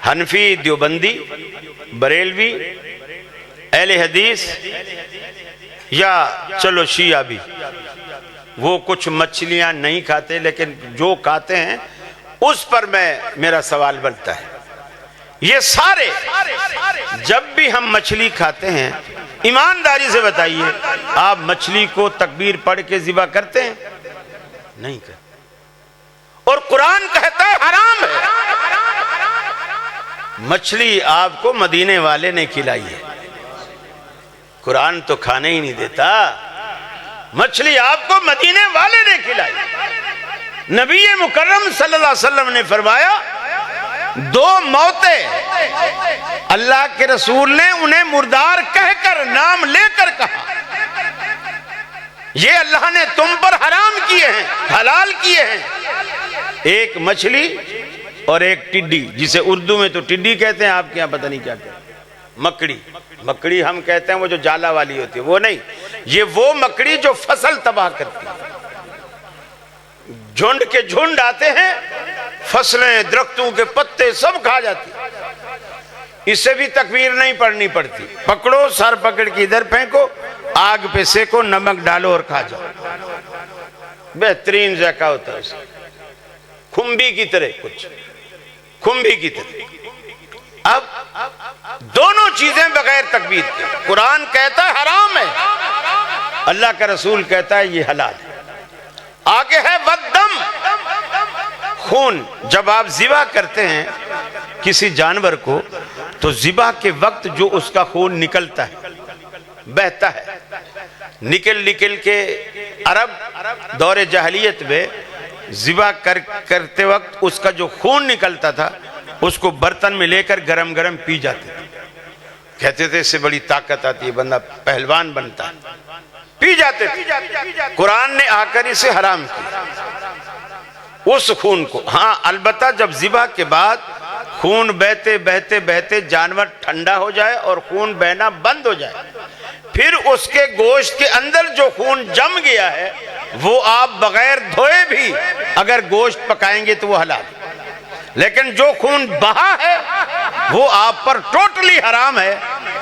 हनफी, देवबंदी, बरेलवी, अहले हदीस या चलो शिया भी, वो कुछ मछलियां नहीं खाते, लेकिन जो खाते हैं उस पर मेरा सवाल बनता है। ये सारे जब भी हम मछली खाते हैं, ईमानदारी से बताइए, आप मछली को तकबीर पढ़ के ज़िबा करते हैं? नहीं करते। और कुरान कहता है हराम है। मछली आपको मदीने वाले ने खिलाई है, कुरान तो खाने ही नहीं देता। मछली आपको मदीने वाले ने खिलाई। नबी मुकर्रम सल्लल्लाहु अलैहि वसल्लम ने फरमाया, दो मौतें अल्लाह के रसूल ने उन्हें मुर्दार कहकर, नाम लेकर कहा, ये अल्लाह ने तुम पर हराम किए हैं, हलाल किए हैं। एक मछली और एक टिड्डी, जिसे उर्दू में तो टिड्डी कहते हैं, आपके यहां पता नहीं क्या कहते हैं, मकड़ी। मकड़ी हम कहते हैं वो जो जाला वाली होती है, वो नहीं, ये वो मकड़ी जो फसल तबाह करती है। झुंड के झुंड आते हैं, फसलें, दरख्तों के पत्ते सब खा जाती। इससे भी तकबीर नहीं पढ़नी पड़ती। पकड़ो, सर पकड़ के इधर फेंको, आग पे सेको, नमक डालो और खा जाओ। बेहतरीन ज़ायका होता है उसका, खुम्बी की तरह, कुछ खुम्बी की तरह। अब दोनों चीजें बगैर तकबीर के, कुरान कहता है हराम है, अल्लाह का रसूल कहता है ये हलाल है। आगे है वद्दम, खून। जब आप ज़िबा करते हैं किसी जानवर को, तो ज़िबा के वक्त जो उसका खून निकलता है, बहता है, निकल के अरब दौरे जahलियत में ज़िबा करते वक्त उसका जो खून निकलता था, उसको बर्तन में लेकर गरम गरम पी जाते थे। कहते थे इससे बड़ी ताकत आती है, बंदा पहलवान बनता है। पी जाते थे। कुरान ने आकर इसे हराम किया, उस खून को। हाँ, अलबत्ता जब ज़िबा के बाद खून बहते बहते बहते जानवर ठंडा हो जाए और खून बहना बंद हो जाए, फिर उसके गोश्त के अंदर जो खून जम गया है, वो आप बगैर धोए भी अगर गोश्त पकाएंगे तो वो हलाल। लेकिन जो खून बहा है वो आप पर टोटली हराम है,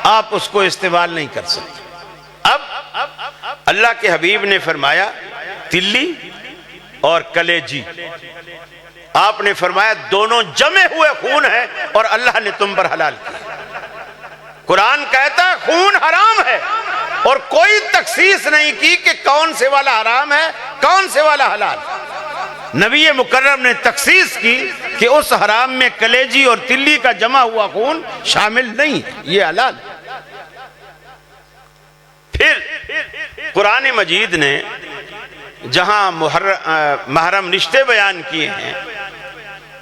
आप उसको इस्तेमाल नहीं कर सकते। अब अल्लाह के हबीब ने फरमाया तिल्ली और कलेजी, आपने फरमाया दोनों जमे हुए खून है और अल्लाह ने तुम पर हलाल किया। कुरान कहता है खून हराम है और कोई तखसीस नहीं की कि कौन से वाला हराम है, कौन से वाला हलाल। नबी मुकर्रम ने तखसीस की कि उस हराम में कलेजी और तिल्ली का जमा हुआ खून शामिल नहीं, ये हलाल। फिर कुरान मजीद ने जहां महरम रिश्ते बयान किए हैं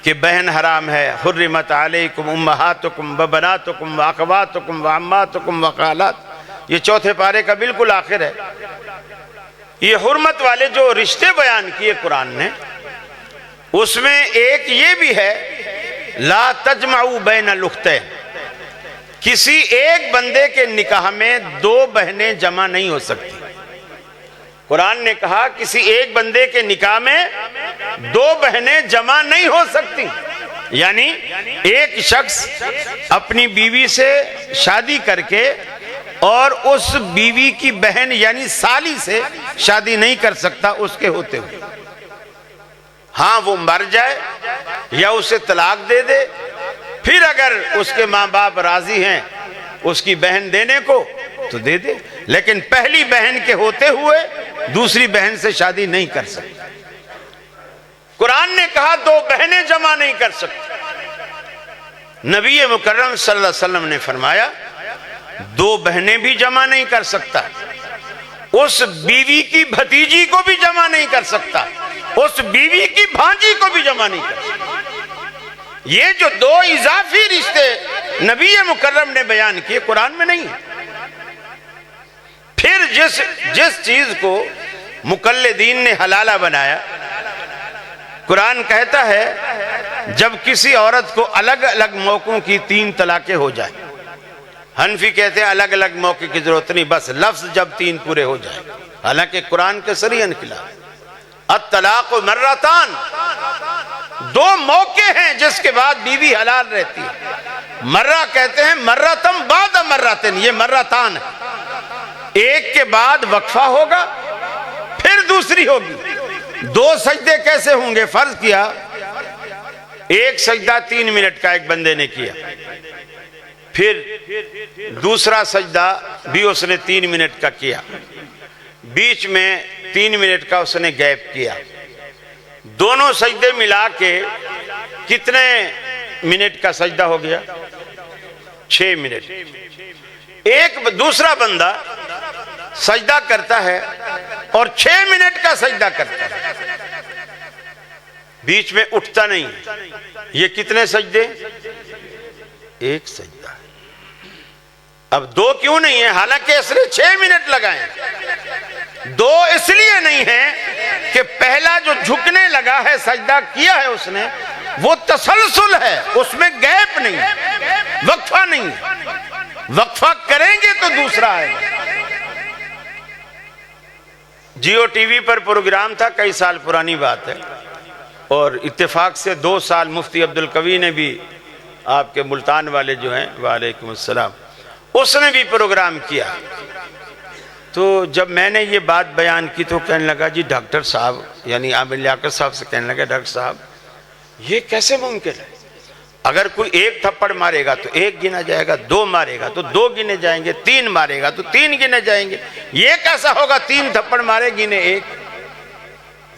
कि बहन हराम है, हुर्रिमत अलैकुम उम्महातुकुम व बनातुकुम व अखवातुकुम व अम्मातुकुम व खालात, ये चौथे पारे का बिल्कुल आखिर है। ये हुर्मत वाले जो रिश्ते बयान किए कुरान ने, उसमें एक ये भी है ला तजमाऊ बैन लुख्तैन, किसी एक बंदे के निकाह में दो बहनें जमा नहीं हो सकती। कुरान ने कहा किसी एक बंदे के निकाह में दो बहनें जमा नहीं हो सकती, यानी एक शख्स अपनी बीवी से शादी करके और उस बीवी की बहन यानी साली से शादी नहीं कर सकता उसके होते हुए। हाँ, वो मर जाए या उसे तलाक दे दे, फिर अगर उसके माँ बाप राजी हैं उसकी बहन देने को तो दे दे, लेकिन पहली बहन के होते हुए दूसरी बहन से शादी नहीं कर सकता। कुरान ने कहा दो बहनें जमा नहीं कर सकती। नबी मुकर्रम सल्लल्लाहु अलैहि वसल्लम ने फरमाया दो बहनें भी जमा नहीं कर सकता, उस बीवी की भतीजी को भी जमा नहीं कर सकता, उस बीवी की भांजी को भी जमा नहीं कर सकता। ये जो दो इजाफी रिश्ते नबी मुकर्रम ने बयान किए कुरान में नहीं है। फिर जिस चीज को मुकल्लिदीन ने हलाला बनाया, कुरान कहता है जब किसी औरत को अलग अलग मौकों की 3 तलाकें हो जाए, हनफी कहते हैं अलग अलग मौके की जरूरत नहीं, बस लफ्ज जब 3 पूरे हो जाए, हालांकि कुरान के सरीहन खिलाफ। अत-तलाक़ मर्रतान, 2 मौके हैं जिसके बाद बीवी हलाल रहती है। मर्रा कहते हैं मर्रतम बाद मर्रतन, ये मर्रतान है, एक के बाद वक्फा होगा फिर दूसरी होगी। 2 सजदे कैसे होंगे? फर्ज किया एक सजदा 3 मिनट का एक बंदे ने किया, फिर दूसरा सजदा भी उसने 3 मिनट का किया, बीच में 3 मिनट का उसने गैप किया, दोनों सजदे मिला के कितने मिनट का सजदा हो गया? 6 मिनट। एक दूसरा बंदा सजदा करता है और 6 मिनट का सजदा करता है, बीच में उठता नहीं, ये कितने सजदे? 1 सजदा। अब 2 क्यों नहीं है? हालांकि इसने 6 मिनट लगाए। 2 इसलिए नहीं है कि पहला जो झुकने लगा है, सजदा किया है उसने, वो तसलसल है, उसमें गैप नहीं, वक्फा नहीं। वक्फा करेंगे तो दूसरा आएगा। जियो टीवी पर प्रोग्राम था, कई साल पुरानी बात है, और इत्तेफाक से 2 साल मुफ्ती अब्दुल कवी ने भी, आपके मुल्तान वाले जो हैं, वालेकुम अस्सलाम, उसने भी प्रोग्राम किया। तो जब मैंने ये बात बयान की तो कहने लगा, जी डॉक्टर साहब, यानी आमिर लियाकत साहब से कहने लगा, डॉक्टर साहब ये कैसे मुमकिन है? अगर कोई 1 थप्पड़ मारेगा तो 1 गिना जाएगा, 2 मारेगा तो 2 गिने जाएंगे, 3 मारेगा तो 3 गिने जाएंगे, ये कैसा होगा 3 थप्पड़ मारे गिने 1?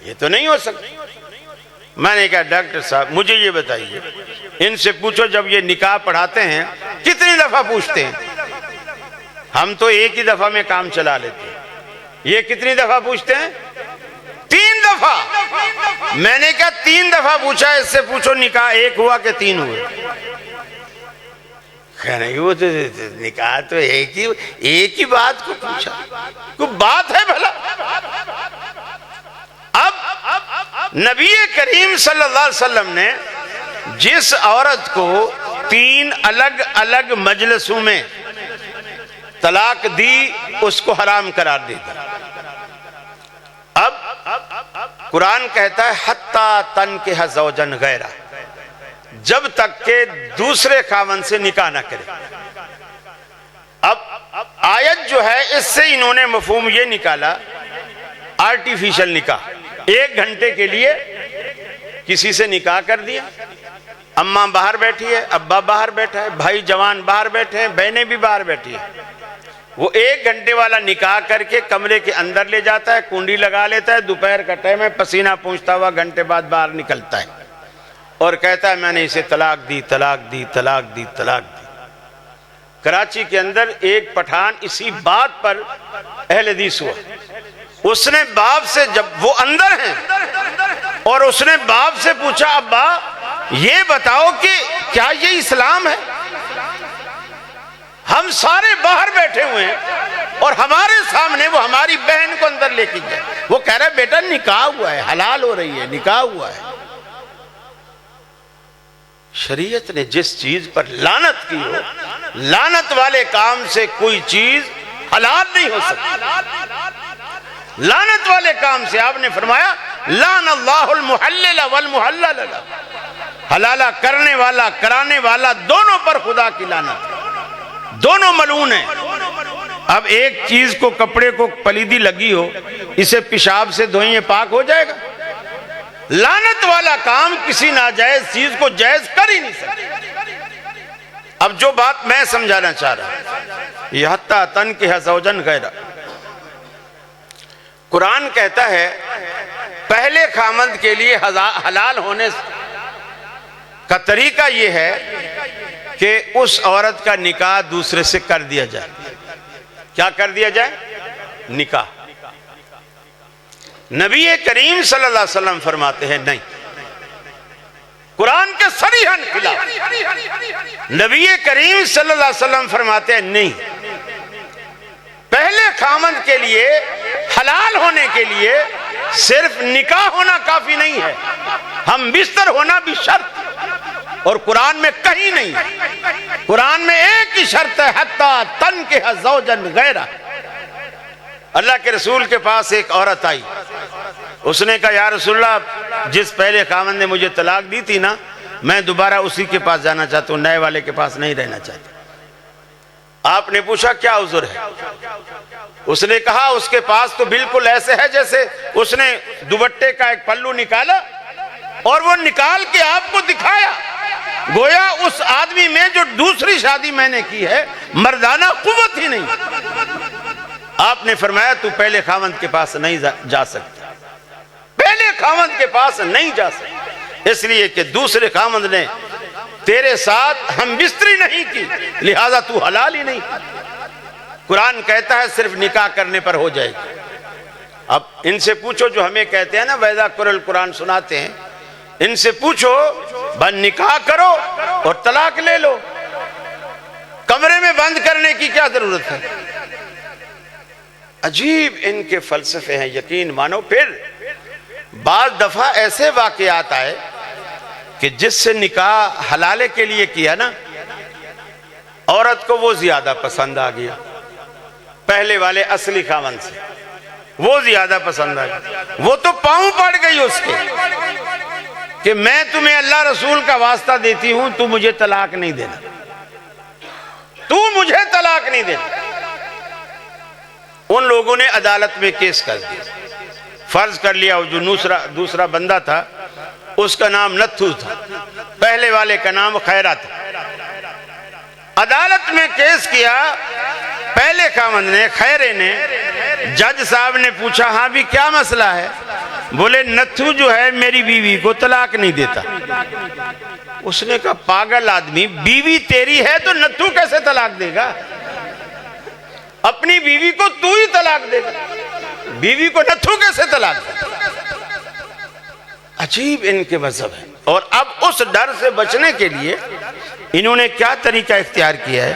ये तो नहीं हो सकता। मैंने कहा डॉक्टर साहब मुझे ये बताइए, इनसे पूछो जब ये निकाह पढ़ाते हैं कितनी दफा पूछते हैं? हम तो 1 ही दफा में काम चला लेते हैं, ये कितनी दफा पूछते हैं? 3 दफा। मैंने कहा 3 दफा पूछा, इससे पूछो निकाह 1 हुआ कि 3 हुए? नहीं, वो तो निकाह तो एक ही बात को पूछा, कोई बात है भला? अब नबी करीम सल्लल्लाहु अलैहि वसल्लम ने जिस औरत को 3 अलग अलग मजलिसों में तलाक दी, उसको हराम करार दे दिया। अब कुरान कहता है हत्ता तन के हज़ौजन गैरा, जब तक के दूसरे खावन से निकाह ना करे। अब आयत जो है, इससे इन्होंने मफहूम ये निकाला आर्टिफिशियल निकाह। 1 घंटे के लिए किसी से निकाह कर दिया, अम्मा बाहर बैठी है, अब्बा बाहर बैठा है, भाई जवान बाहर बैठे हैं, बहनें भी बाहर बैठी है। वो 1 घंटे वाला निकाह करके कमरे के अंदर ले जाता है, कुंडी लगा लेता है, दोपहर का टाइम है, पसीना पूंछता हुआ घंटे बाद बाहर निकलता है और कहता है मैंने इसे तलाक दी, तलाक दी, तलाक दी, तलाक दी। कराची के अंदर एक पठान इसी बात पर अहले हदीस हुआ, उसने बाप से, जब वो अंदर हैं, और उसने बाप से पूछा अब्बा ये बताओ कि क्या ये इस्लाम है? हम सारे बाहर बैठे हुए हैं और हमारे सामने वो हमारी बहन को अंदर लेके गया। वो कह रहा है बेटा निकाह हुआ है, हलाल हो रही है, निकाह हुआ है। शरीयत ने जिस चीज पर लानत की हो, लानत वाले काम से कोई चीज हलाल नहीं हो सकती। लानत वाले काम से आपने फरमाया लान अल्लाहुल मुहल्लिल वल मुहल्लल लह, हलाला करने वाला कराने वाला दोनों पर खुदा की लानत, दोनों मलून है। अब एक चीज को, कपड़े को पलीदी लगी हो, इसे पेशाब से धोइए पाक हो जाएगा? लानत वाला काम किसी नाजायज चीज को जायज कर ही नहीं सकता। अब जो बात मैं समझाना चाह रहा हूं, यह हत्ता तन के हज़ौजन गैरा, कुरान कहता है पहले खामद के लिए हलाल होने का तरीका यह है कि उस औरत का निकाह दूसरे से कर दिया जाए। क्या कर दिया जाए? निकाह। नबी करीम सल्लल्लाहु अलैहि वसल्लम फरमाते हैं नहीं, कुरान के सरीहन खिलाफ। नबी करीम सल्लल्लाहु अलैहि वसल्लम फरमाते हैं नहीं, पहले खामंद के लिए हलाल होने के लिए सिर्फ निकाह होना काफी नहीं है, हम बिस्तर होना भी शर्त। और कुरान में कहीं नहीं, कुरान में एक ही शर्त है, हत्ता तन के ज़ौजन गैरा। अल्लाह के रसूल के पास एक औरत आई, उसने कहा या रसूलल्लाह, जिस पहले खामंद ने मुझे तलाक दी थी ना, मैं दोबारा उसी के पास जाना चाहता हूं, नए वाले के पास नहीं रहना चाहता। आपने पूछा क्या उज़्र है? उसने कहा उसके पास तो बिल्कुल ऐसे है जैसे उसने दुपट्टे का एक पल्लू निकाला और वो निकाल के आपको दिखाया, गोया उस आदमी में जो दूसरी शादी मैंने की है मर्दाना कुव्वत ही नहीं। आपने फरमाया तू पहले खामंद के पास नहीं जा सकता, पहले खामंद के पास नहीं जा सकता, इसलिए कि दूसरे खामंद ने तेरे साथ हम बिस्तरी नहीं की, लिहाजा तू हलाल ही नहीं। कुरान कहता है सिर्फ निकाह करने पर हो जाएगी। अब इनसे पूछो जो हमें कहते हैं ना वैदा कुरल कुरान सुनाते हैं, इनसे पूछो बस निकाह करो और तलाक ले लो, कमरे में बंद करने की क्या जरूरत है? अजीब इनके फलसफे हैं, यकीन मानो। फिर बाज दफा ऐसे वाकयात आए कि जिससे निकाह हलाले के लिए किया ना, औरत को वो ज्यादा पसंद आ गया पहले वाले असली खामन से, वो ज्यादा पसंद आ गया। वो तो पांव पड़ गई उसके कि मैं तुम्हें अल्लाह रसूल का वास्ता देती हूं, तू मुझे तलाक नहीं देना, तू मुझे तलाक नहीं देना। उन लोगों ने अदालत में केस कर दिया, फर्ज कर लिया जो दूसरा बंदा था उसका नाम नत्थू था, पहले वाले का नाम खैरा था। अदालत में केस किया, पहले खामंद ने, खैरे ने। जज साहब ने पूछा हाँ भी क्या मसला है? बोले नत्थू जो है मेरी बीवी को तलाक नहीं देता। उसने कहा पागल आदमी, बीवी तेरी है तो नत्थू कैसे तलाक देगा? अपनी बीवी को तू ही तलाक देगा, बीवी को नत्थू कैसे तलाक देगा? अजीब इनके मजहब है। और अब उस डर से बचने के लिए इन्होंने क्या तरीका इख्तियार किया है,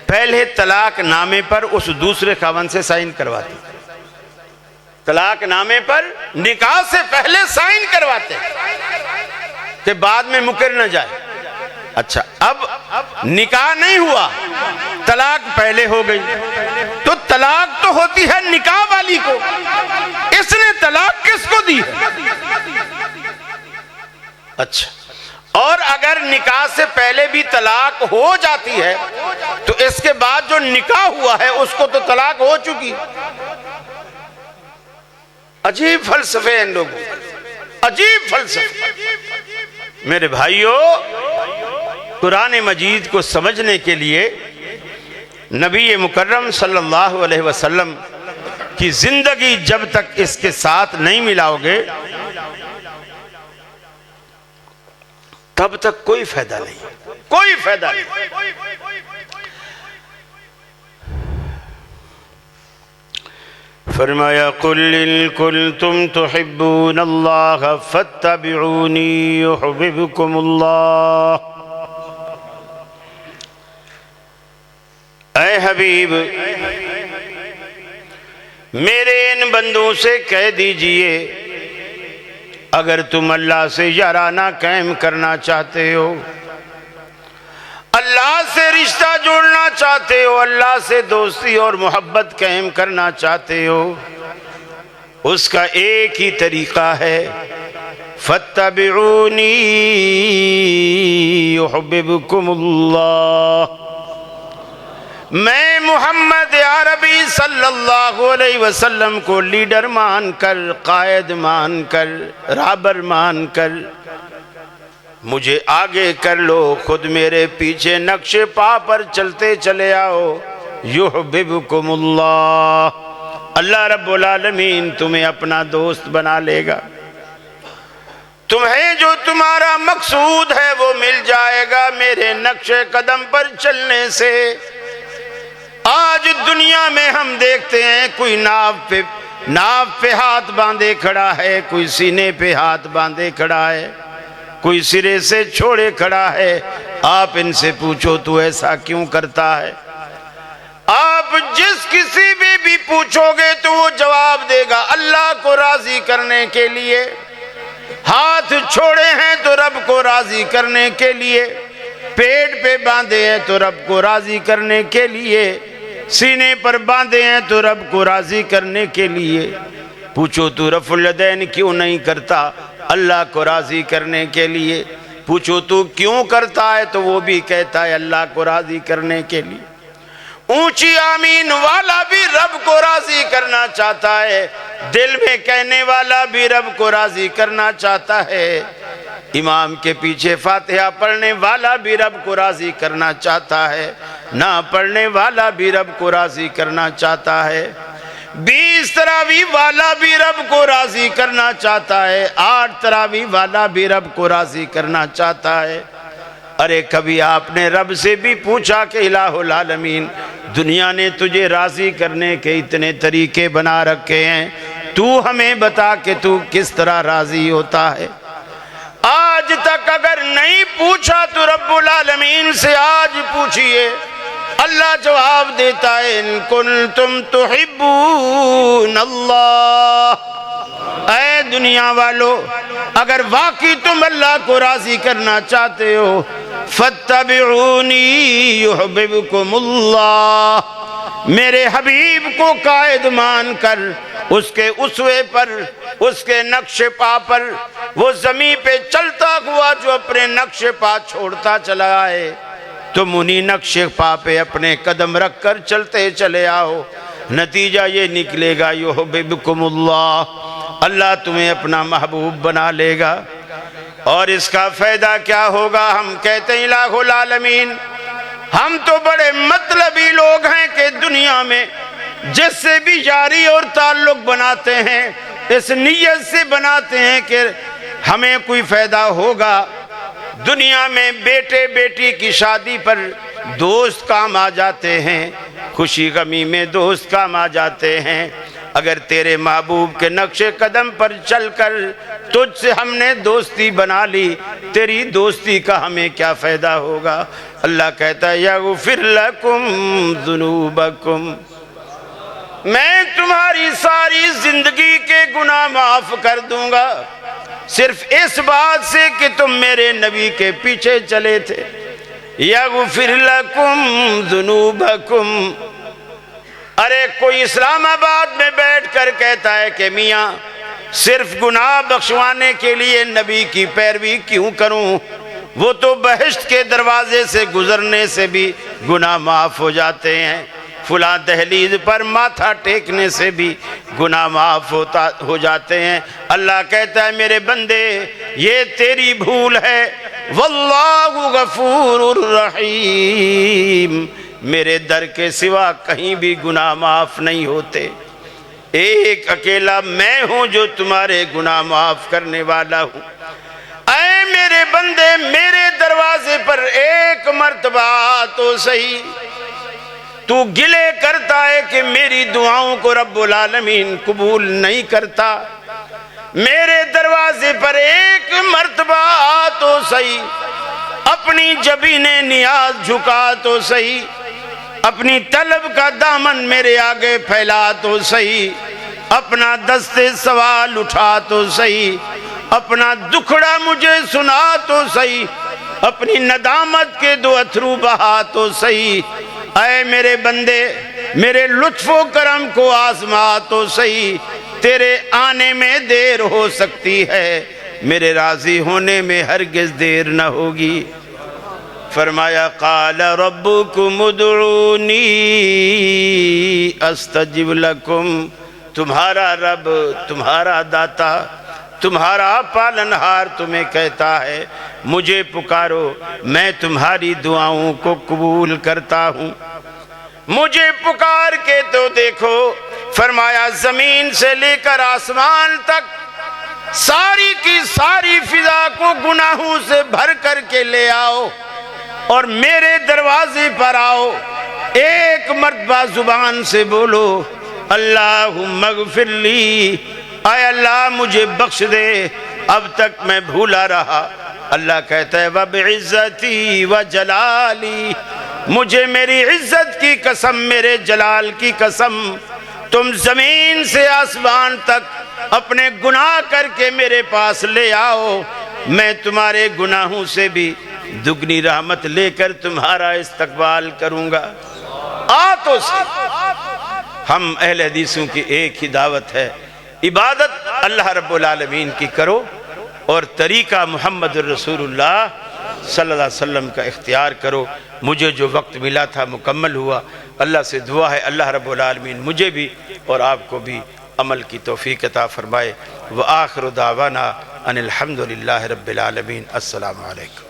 पहले तलाक नामे पर उस दूसरे खावंद से साइन करवाते, तलाक नामे पर निकाह से पहले साइन करवाते कि बाद में मुकर न जाए। अच्छा, अब निकाह नहीं हुआ, तलाक पहले हो गई, तो तलाक तो होती है निकाह वाली को, इसने तलाक किसको दी है? अच्छा, और अगर निकाह से पहले भी तलाक हो जाती है तो इसके बाद जो निकाह हुआ है उसको तो तलाक हो चुकी। अजीब फलसफे इन लोगों, अजीब फलसफे। मेरे भाइयों, कुरान मजीद को समझने के लिए नबी मुकर्रम सल्लल्लाहु अलैहि वसल्लम की जिंदगी जब तक इसके साथ नहीं मिलाओगे तब तक कोई फायदा नहीं, कोई फायदा नहीं। फरमाया कुल कुंतुम तुहिब्बूनल्लाह फत्तबिऊनी युहिब्बुकुमुल्लाह। ऐ हबीब, मेरे इन बंदों से कह दीजिए अगर तुम अल्लाह से याराना कायम करना चाहते हो, अल्लाह से रिश्ता जोड़ना चाहते हो, अल्लाह से दोस्ती और मोहब्बत कायम करना चाहते हो, उसका एक ही तरीका है, फत्तबिऊनी युहिब्बुकुमुल्लाह। मैं मोहम्मद अरबी सल्लल्लाहु अलैहि वसल्लम को लीडर मानकर, कायद मानकर, राबर मानकर मुझे आगे कर लो, खुद मेरे पीछे नक्शे पा पर चलते चले आओ। युहिब्बुकुमुल्लाह, अल्लाह रब्बुल आलमीन तुम्हें अपना दोस्त बना लेगा, तुम्हें जो तुम्हारा मकसूद है वो मिल जाएगा मेरे नक्शे कदम पर चलने से। आज दुनिया में हम देखते हैं कोई नाव पे नाव पे हाथ बांधे खड़ा है, कोई सीने पे हाथ बांधे खड़ा है, कोई सिरे से छोड़े खड़ा है। आप इनसे पूछो तू ऐसा क्यों करता है? आप जिस किसी भी पूछोगे तो वो जवाब देगा अल्लाह को राजी करने के लिए। हाथ छोड़े हैं तो रब को राजी करने के लिए, पेट पे बांधे हैं तो रब को राजी करने के लिए, सीने पर बांधे हैं तो रब को राजी करने के लिए। पूछो तू रफुल यदैन क्यों नहीं करता? अल्लाह को राजी करने के लिए। पूछो तू क्यों करता है? तो वो भी कहता है अल्लाह को राजी करने के लिए। ऊंची आमीन वाला भी रब को राजी करना चाहता है, दिल में कहने वाला भी रब को राजी करना चाहता है, इमाम के पीछे फातिहा पढ़ने वाला भी रब को राजी करना चाहता है, ना पढ़ने वाला भी रब को राजी करना चाहता है, 20 तरावी वाला भी रब को राजी करना चाहता है, 8 तरावी वाला भी रब को राजी करना चाहता है। अरे कभी आपने रब से भी पूछा कि इलाहुल आलमीन, दुनिया ने तुझे राजी करने के इतने तरीके बना रखे हैं, तू हमें बता कि तू किस तरह राजी होता है? आज तक अगर नहीं पूछा तो रब्बुल आलमीन से आज पूछिए। अल्लाह जवाब देता है इन कुंतुम तुहिब्बून अल्लाह। ऐ दुनिया वालों, अगर वाकई तुम अल्लाह को राजी करना चाहते हो, फत्तबिऊनी युहब्बुकुमुल्लाह, मेरे हबीब को कायद मान कर उसके उसवे पर, उसके नक्शे पा पर, वो जमीन पे चलता हुआ जो अपने नक्शे पा छोड़ता चला है, तुम उन्हीं नक्शे पा पे अपने कदम रख कर चलते चले आओ। नतीजा ये निकलेगा युहब्बुकुमुल्लाह, अल्लाह तुम्हें अपना महबूब बना लेगा। और इसका फायदा क्या होगा? हम कहते हैं इलाहुल आलमीन, हम तो बड़े मतलबी लोग हैं कि दुनिया में जिससे भी यारी और ताल्लुक बनाते हैं इस नीयत से बनाते हैं कि हमें कोई फायदा होगा। दुनिया में बेटे बेटी की शादी पर दोस्त काम आ जाते हैं, खुशी गमी में दोस्त काम आ जाते हैं। अगर तेरे महबूब के नक्शे कदम पर चलकर तुझसे हमने दोस्ती बना ली, तेरी दोस्ती का हमें क्या फायदा होगा? अल्लाह कहता है यगफिर लकुम ज़ुनूबकुम, मैं तुम्हारी सारी जिंदगी के गुनाह माफ कर दूंगा, सिर्फ इस बात से कि तुम मेरे नबी के पीछे चले थे। यगफिर लकुम ज़ुनूबकुम। अरे कोई इस्लामाबाद में बैठकर कहता है कि मियाँ सिर्फ गुनाह बख्शवाने के लिए नबी की पैरवी क्यों करूं? वो तो बहिश्त के दरवाजे से गुजरने से भी गुनाह माफ हो जाते हैं, फुला दहलीज पर माथा टेकने से भी गुनाह माफ हो जाते हैं। अल्लाह कहता है मेरे बंदे ये तेरी भूल है, वल्लाहु गफूरुर रहीम, मेरे दर के सिवा कहीं भी गुनाह माफ नहीं होते, एक अकेला मैं हूं जो तुम्हारे गुनाह माफ करने वाला हूं। ऐ मेरे बंदे मेरे दरवाजे पर एक मर्तबा तो सही, तू गिले करता है कि मेरी दुआओं को रब्बुल आलमीन कबूल नहीं करता, मेरे दरवाजे पर एक मर्तबा तो सही, अपनी जबीने नियाज झुका तो सही, अपनी तलब का दामन मेरे आगे फैला तो सही, अपना दस्ते सवाल उठा तो सही, अपना दुखड़ा मुझे सुना तो सही, अपनी नदामत के 2 अथरू बहा तो सही। ऐ मेरे बंदे मेरे लुत्फो करम को आजमा तो सही, तेरे आने में देर हो सकती है, मेरे राजी होने में हरगिज देर न होगी। फरमाया काल रब्बुकुम उदऊनी अस्तजिब लकुम, तुम्हारा रब, तुम्हारा दाता, तुम्हारा पालनहार तुम्हें कहता है मुझे पुकारो, मैं तुम्हारी दुआओं को कबूल करता हूँ। मुझे पुकार के तो देखो, फरमाया जमीन से लेकर आसमान तक सारी की सारी फिजा को गुनाहों से भर करके ले आओ और मेरे दरवाजे पर आओ, एक मर्तबा जुबान से बोलो अल्लाहुम्मा ग़फ़िरली, आय अल्लाह मुझे बख्श दे, अब तक मैं भूला रहा। अल्लाह कहता है वबिइज़्ज़ती व जलाली, मुझे मेरी इज्जत की कसम, मेरे जलाल की कसम, तुम जमीन से आसमान तक अपने गुनाह करके मेरे पास ले आओ, मैं तुम्हारे गुनाहों से भी दुगनी रहमत लेकर तुम्हारा इस्तकबाल करूंगा। आ तो सही। हम अहले हदीसों की एक ही दावत है, इबादत अल्लाह रब्बुल आलमीन की करो और तरीका मुहम्मद रसूलुल्लाह सल्लल्लाहु अलैहि वसल्लम का इख्तियार करो। मुझे जो वक्त मिला था मुकम्मल हुआ। अल्लाह से दुआ है अल्लाह रब्बुल आलमीन मुझे भी और आपको भी अमल की तौफीक अता फरमाए। व आखिरु दावाना अनिल हम्दुलिल्लाहि रब्बिल आलमीन। अस्सलामु अलैकुम।